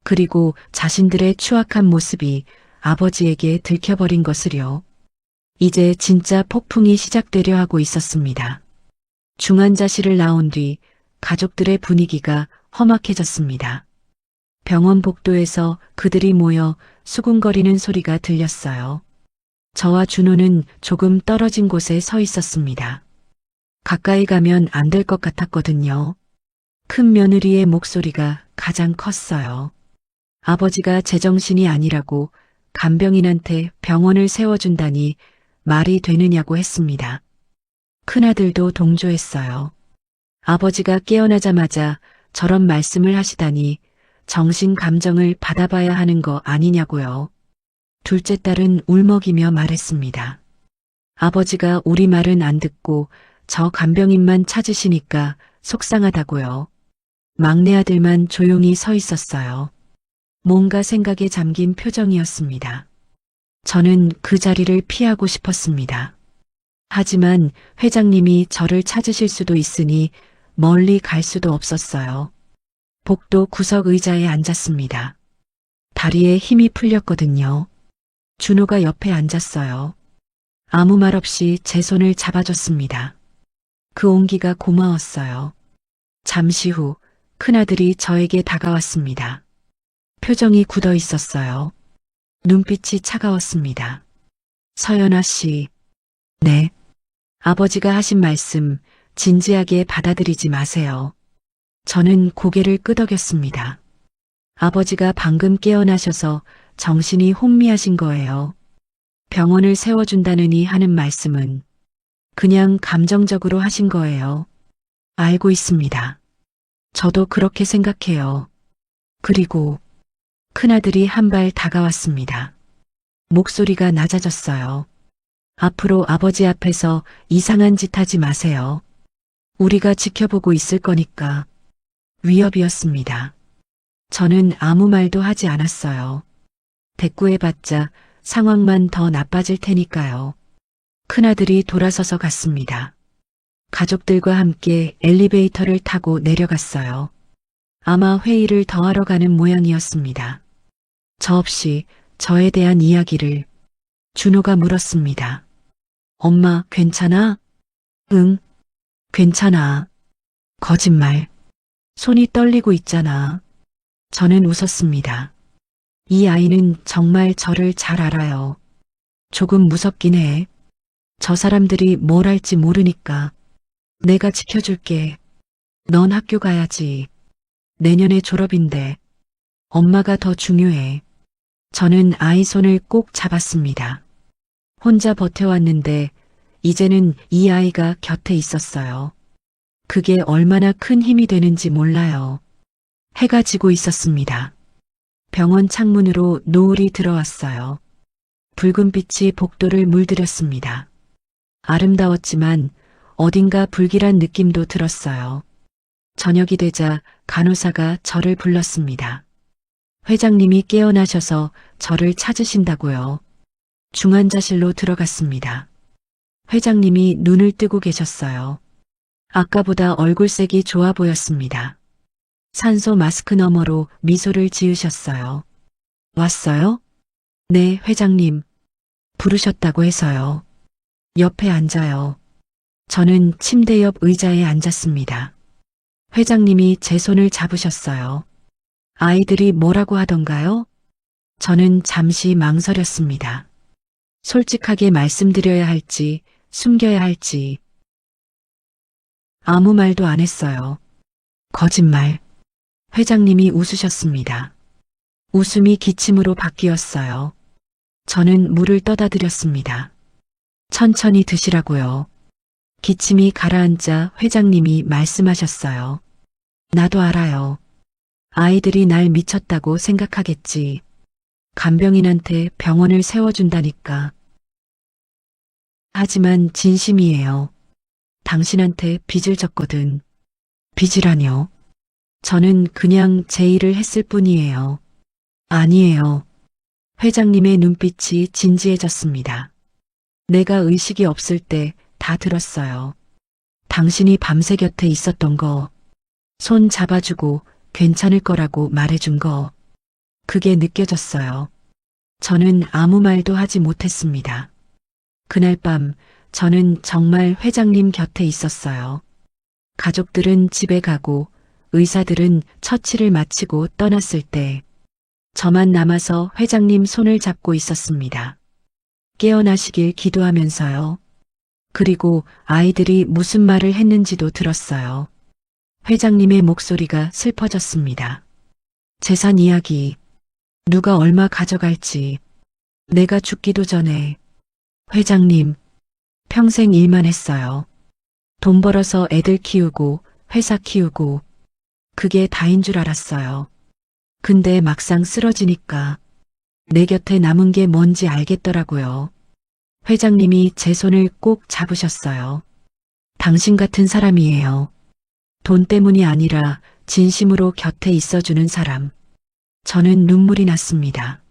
그리고 자신들의 추악한 모습이 아버지에게 들켜버린 것을요. 이제 진짜 폭풍이 시작되려 하고 있었습니다. 중환자실을 나온 뒤 가족들의 분위기가 험악해졌습니다. 병원 복도에서 그들이 모여 수군거리는 소리가 들렸어요. 저와 준호는 조금 떨어진 곳에 서 있었습니다. 가까이 가면 안 될 것 같았거든요. 큰 며느리의 목소리가 가장 컸어요. 아버지가 제정신이 아니라고 간병인한테 병원을 세워준다니 말이 되느냐고 했습니다. 큰아들도 동조했어요. 아버지가 깨어나자마자 저런 말씀을 하시다니 정신 감정을 받아봐야 하는 거 아니냐고요. 둘째 딸은 울먹이며 말했습니다. 아버지가 우리 말은 안 듣고 저 간병인만 찾으시니까 속상하다고요. 막내 아들만 조용히 서 있었어요. 뭔가 생각에 잠긴 표정이었습니다. 저는 그 자리를 피하고 싶었습니다. 하지만 회장님이 저를 찾으실 수도 있으니 멀리 갈 수도 없었어요. 복도 구석 의자에 앉았습니다. 다리에 힘이 풀렸거든요. 준호가 옆에 앉았어요. 아무 말 없이 제 손을 잡아줬습니다. 그 온기가 고마웠어요. 잠시 후 큰아들이 저에게 다가왔습니다. 표정이 굳어 있었어요. 눈빛이 차가웠습니다. 서연아 씨. 네. 아버지가 하신 말씀 진지하게 받아들이지 마세요. 저는 고개를 끄덕였습니다. 아버지가 방금 깨어나셔서 정신이 혼미하신 거예요. 병원을 세워준다느니 하는 말씀은 그냥 감정적으로 하신 거예요. 알고 있습니다. 저도 그렇게 생각해요. 그리고 큰아들이 한 발 다가왔습니다. 목소리가 낮아졌어요. 앞으로 아버지 앞에서 이상한 짓 하지 마세요. 우리가 지켜보고 있을 거니까. 위협이었습니다. 저는 아무 말도 하지 않았어요. 대꾸해봤자 상황만 더 나빠질 테니까요. 큰아들이 돌아서서 갔습니다. 가족들과 함께 엘리베이터를 타고 내려갔어요. 아마 회의를 더 하러 가는 모양이었습니다. 저 없이 저에 대한 이야기를 준호가 물었습니다. 엄마, 괜찮아? 응, 괜찮아. 거짓말. 손이 떨리고 있잖아. 저는 웃었습니다. 이 아이는 정말 저를 잘 알아요. 조금 무섭긴 해. 저 사람들이 뭘 할지 모르니까. 내가 지켜줄게. 넌 학교 가야지. 내년에 졸업인데. 엄마가 더 중요해. 저는 아이 손을 꼭 잡았습니다. 혼자 버텨왔는데 이제는 이 아이가 곁에 있었어요. 그게 얼마나 큰 힘이 되는지 몰라요. 해가 지고 있었습니다. 병원 창문으로 노을이 들어왔어요. 붉은 빛이 복도를 물들였습니다. 아름다웠지만 어딘가 불길한 느낌도 들었어요. 저녁이 되자 간호사가 저를 불렀습니다. 회장님이 깨어나셔서 저를 찾으신다고요. 중환자실로 들어갔습니다. 회장님이 눈을 뜨고 계셨어요. 아까보다 얼굴색이 좋아 보였습니다. 산소 마스크 너머로 미소를 지으셨어요. 왔어요? 네, 회장님. 부르셨다고 해서요. 옆에 앉아요. 저는 침대 옆 의자에 앉았습니다. 회장님이 제 손을 잡으셨어요. 아이들이 뭐라고 하던가요? 저는 잠시 망설였습니다. 솔직하게 말씀드려야 할지, 숨겨야 할지. 아무 말도 안 했어요. 거짓말. 회장님이 웃으셨습니다. 웃음이 기침으로 바뀌었어요. 저는 물을 떠다 드렸습니다. 천천히 드시라고요. 기침이 가라앉자 회장님이 말씀하셨어요. 나도 알아요. 아이들이 날 미쳤다고 생각하겠지. 간병인한테 병원을 세워준다니까. 하지만 진심이에요. 당신한테 빚을 졌거든. 빚이라뇨. 저는 그냥 제 일을 했을 뿐이에요. 아니에요. 회장님의 눈빛이 진지해졌습니다. 내가 의식이 없을 때 다 들었어요. 당신이 밤새 곁에 있었던 거, 손 잡아주고 괜찮을 거라고 말해준 거, 그게 느껴졌어요. 저는 아무 말도 하지 못했습니다. 그날 밤 저는 정말 회장님 곁에 있었어요. 가족들은 집에 가고 의사들은 처치를 마치고 떠났을 때 저만 남아서 회장님 손을 잡고 있었습니다. 깨어나시길 기도하면서요. 그리고 아이들이 무슨 말을 했는지도 들었어요. 회장님의 목소리가 슬퍼졌습니다. 재산 이야기, 누가 얼마 가져갈지, 내가 죽기도 전에. 회장님, 평생 일만 했어요. 돈 벌어서 애들 키우고 회사 키우고 그게 다인 줄 알았어요. 근데 막상 쓰러지니까 내 곁에 남은 게 뭔지 알겠더라고요. 회장님이 제 손을 꼭 잡으셨어요. 당신 같은 사람이에요. 돈 때문이 아니라 진심으로 곁에 있어주는 사람. 저는 눈물이 났습니다.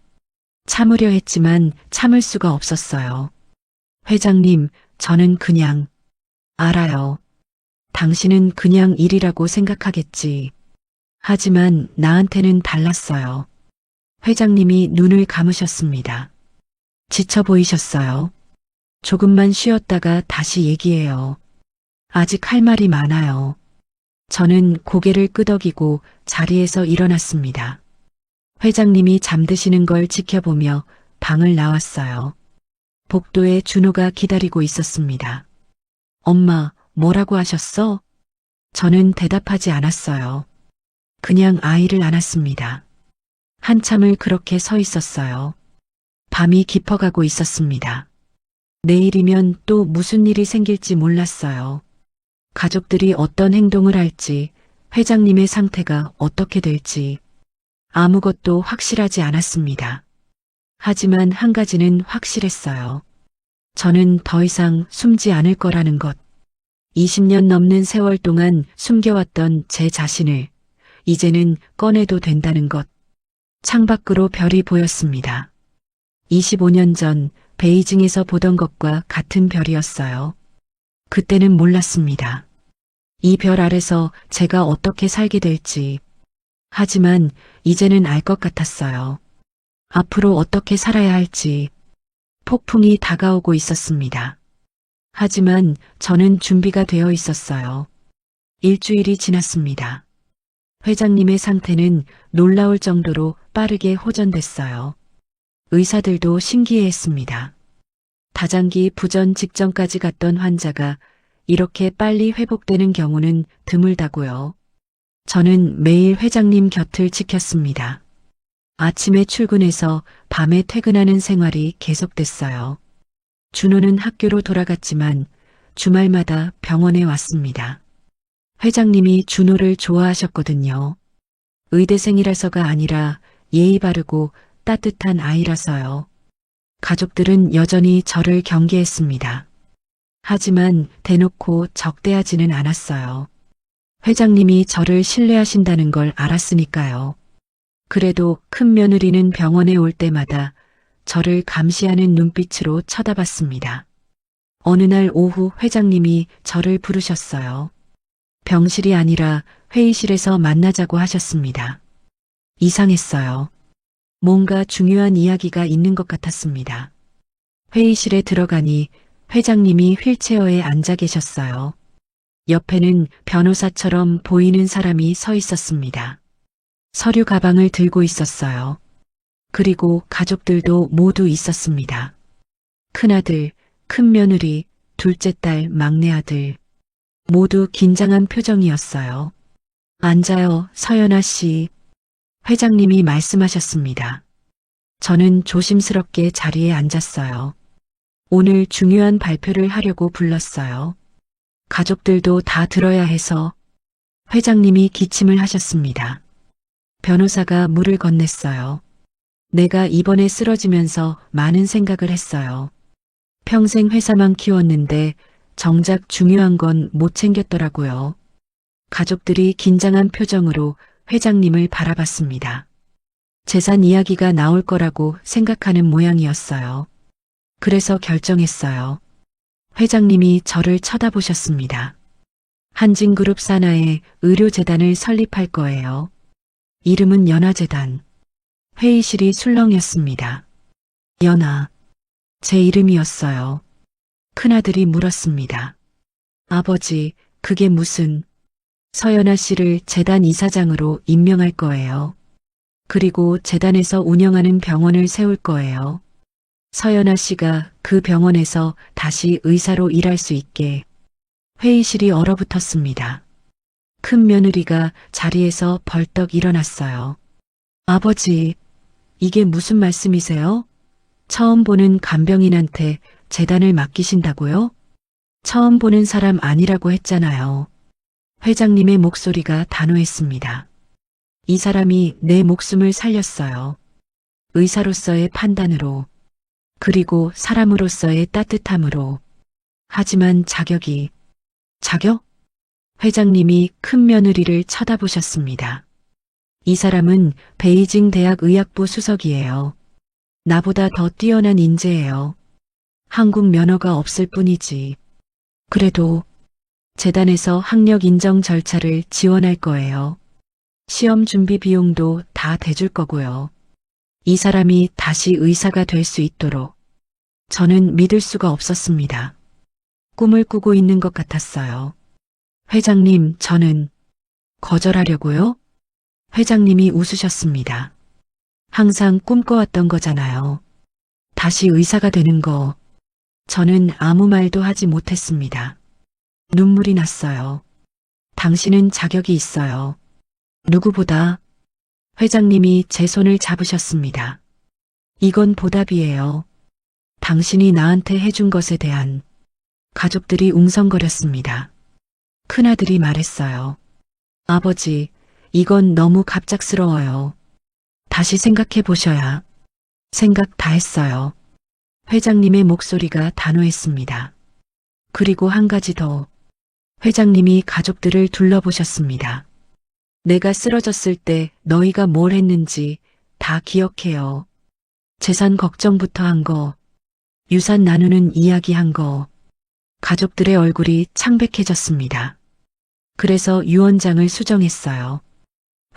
참으려 했지만 참을 수가 없었어요. 회장님, 저는 그냥 알아요. 당신은 그냥 일이라고 생각하겠지. 하지만 나한테는 달랐어요. 회장님이 눈을 감으셨습니다. 지쳐 보이셨어요. 조금만 쉬었다가 다시 얘기해요. 아직 할 말이 많아요. 저는 고개를 끄덕이고 자리에서 일어났습니다. 회장님이 잠드시는 걸 지켜보며 방을 나왔어요. 복도에 준호가 기다리고 있었습니다. 엄마, 뭐라고 하셨어? 저는 대답하지 않았어요. 그냥 아이를 안았습니다. 한참을 그렇게 서 있었어요. 밤이 깊어가고 있었습니다. 내일이면 또 무슨 일이 생길지 몰랐어요. 가족들이 어떤 행동을 할지, 회장님의 상태가 어떻게 될지 아무것도 확실하지 않았습니다. 하지만 한 가지는 확실했어요. 저는 더 이상 숨지 않을 거라는 것. 20년 넘는 세월 동안 숨겨왔던 제 자신을 이제는 꺼내도 된다는 것. 창밖으로 별이 보였습니다. 25년 전 베이징에서 보던 것과 같은 별이었어요. 그때는 몰랐습니다. 이 별 아래서 제가 어떻게 살게 될지. 하지만 이제는 알 것 같았어요. 앞으로 어떻게 살아야 할지. 폭풍이 다가오고 있었습니다. 하지만 저는 준비가 되어 있었어요. 일주일이 지났습니다. 회장님의 상태는 놀라울 정도로 빠르게 호전됐어요. 의사들도 신기해했습니다. 다장기 부전 직전까지 갔던 환자가 이렇게 빨리 회복되는 경우는 드물다고요. 저는 매일 회장님 곁을 지켰습니다. 아침에 출근해서 밤에 퇴근하는 생활이 계속됐어요. 준호는 학교로 돌아갔지만 주말마다 병원에 왔습니다. 회장님이 준호를 좋아하셨거든요. 의대생이라서가 아니라 예의 바르고 따뜻한 아이라서요. 가족들은 여전히 저를 경계했습니다. 하지만 대놓고 적대하지는 않았어요. 회장님이 저를 신뢰하신다는 걸 알았으니까요. 그래도 큰 며느리는 병원에 올 때마다 저를 감시하는 눈빛으로 쳐다봤습니다. 어느 날 오후 회장님이 저를 부르셨어요. 병실이 아니라 회의실에서 만나자고 하셨습니다. 이상했어요. 뭔가 중요한 이야기가 있는 것 같았습니다. 회의실에 들어가니 회장님이 휠체어에 앉아 계셨어요. 옆에는 변호사처럼 보이는 사람이 서 있었습니다. 서류 가방을 들고 있었어요. 그리고 가족들도 모두 있었습니다. 큰아들, 큰며느리, 둘째 딸, 막내 아들. 모두 긴장한 표정이었어요. 앉아요, 서연아 씨. 회장님이 말씀하셨습니다. 저는 조심스럽게 자리에 앉았어요. 오늘 중요한 발표를 하려고 불렀어요. 가족들도 다 들어야 해서. 회장님이 기침을 하셨습니다. 변호사가 물을 건넸어요. 내가 이번에 쓰러지면서 많은 생각을 했어요. 평생 회사만 키웠는데 정작 중요한 건 못 챙겼더라고요. 가족들이 긴장한 표정으로 회장님을 바라봤습니다. 재산 이야기가 나올 거라고 생각하는 모양이었어요. 그래서 결정했어요. 회장님이 저를 쳐다보셨습니다. 한진그룹 산하에 의료재단을 설립할 거예요. 이름은 연화재단. 회의실이 술렁였습니다. 연화. 제 이름이었어요. 큰아들이 물었습니다. 아버지, 그게 무슨... 서연아 씨를 재단 이사장으로 임명할 거예요. 그리고 재단에서 운영하는 병원을 세울 거예요. 서연아 씨가 그 병원에서 다시 의사로 일할 수 있게. 회의실이 얼어붙었습니다. 큰 며느리가 자리에서 벌떡 일어났어요. 아버지, 이게 무슨 말씀이세요? 처음 보는 간병인한테 재단을 맡기신다고요? 처음 보는 사람 아니라고 했잖아요. 회장님의 목소리가 단호했습니다. 이 사람이 내 목숨을 살렸어요. 의사로서의 판단으로, 그리고 사람으로서의 따뜻함으로. 하지만 자격? 회장님이 큰 며느리를 쳐다보셨습니다. 이 사람은 베이징 대학 의학부 수석이에요. 나보다 더 뛰어난 인재예요. 한국 면허가 없을 뿐이지. 그래도 재단에서 학력 인정 절차를 지원할 거예요. 시험 준비 비용도 다 대줄 거고요. 이 사람이 다시 의사가 될 수 있도록. 저는 믿을 수가 없었습니다. 꿈을 꾸고 있는 것 같았어요. 회장님, 저는 거절하려고요? 회장님이 웃으셨습니다. 항상 꿈꿔왔던 거잖아요. 다시 의사가 되는 거. 저는 아무 말도 하지 못했습니다. 눈물이 났어요. 당신은 자격이 있어요. 누구보다. 회장님이 제 손을 잡으셨습니다. 이건 보답이에요. 당신이 나한테 해준 것에 대한. 가족들이 웅성거렸습니다. 큰아들이 말했어요. 아버지, 이건 너무 갑작스러워요. 다시 생각해 보셔야. 생각 다 했어요. 회장님의 목소리가 단호했습니다. 그리고 한 가지 더. 회장님이 가족들을 둘러보셨습니다. 내가 쓰러졌을 때 너희가 뭘 했는지 다 기억해요. 재산 걱정부터 한 거, 유산 나누는 이야기 한 거. 가족들의 얼굴이 창백해졌습니다. 그래서 유언장을 수정했어요.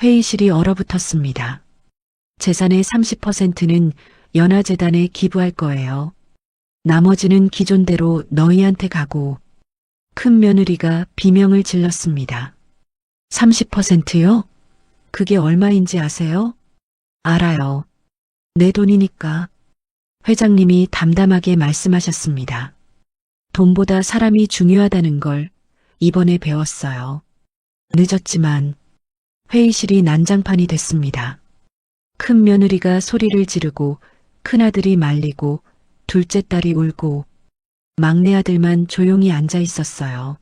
회의실이 얼어붙었습니다. 재산의 30%는 연화재단에 기부할 거예요. 나머지는 기존대로 너희한테 가고. 큰 며느리가 비명을 질렀습니다. 30%요? 그게 얼마인지 아세요? 알아요. 내 돈이니까. 회장님이 담담하게 말씀하셨습니다. 돈보다 사람이 중요하다는 걸 이번에 배웠어요. 늦었지만 회의실이 난장판이 됐습니다. 큰 며느리가 소리를 지르고 큰아들이 말리고 둘째 딸이 울고 막내 아들만 조용히 앉아 있었어요.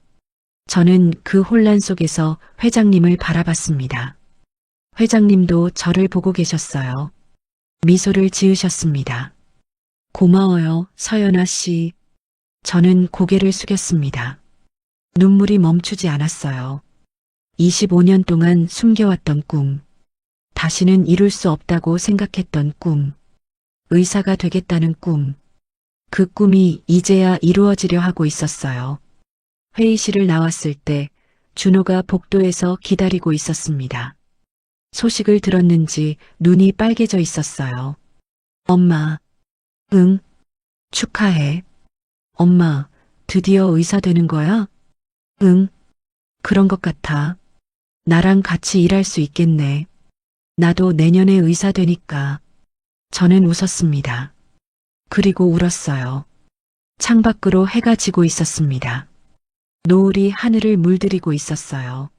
저는 그 혼란 속에서 회장님을 바라봤습니다. 회장님도 저를 보고 계셨어요. 미소를 지으셨습니다. 고마워요, 서연아 씨. 저는 고개를 숙였습니다. 눈물이 멈추지 않았어요. 25년 동안 숨겨왔던 꿈. 다시는 이룰 수 없다고 생각했던 꿈. 의사가 되겠다는 꿈. 그 꿈이 이제야 이루어지려 하고 있었어요. 회의실을 나왔을 때 준호가 복도에서 기다리고 있었습니다. 소식을 들었는지 눈이 빨개져 있었어요. 엄마. 응. 축하해. 엄마, 드디어 의사 되는 거야? 응, 그런 것 같아. 나랑 같이 일할 수 있겠네. 나도 내년에 의사 되니까. 저는 웃었습니다. 그리고 울었어요. 창밖으로 해가 지고 있었습니다. 노을이 하늘을 물들이고 있었어요.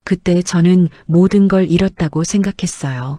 그때 저는 모든 걸 잃었다고 생각했어요.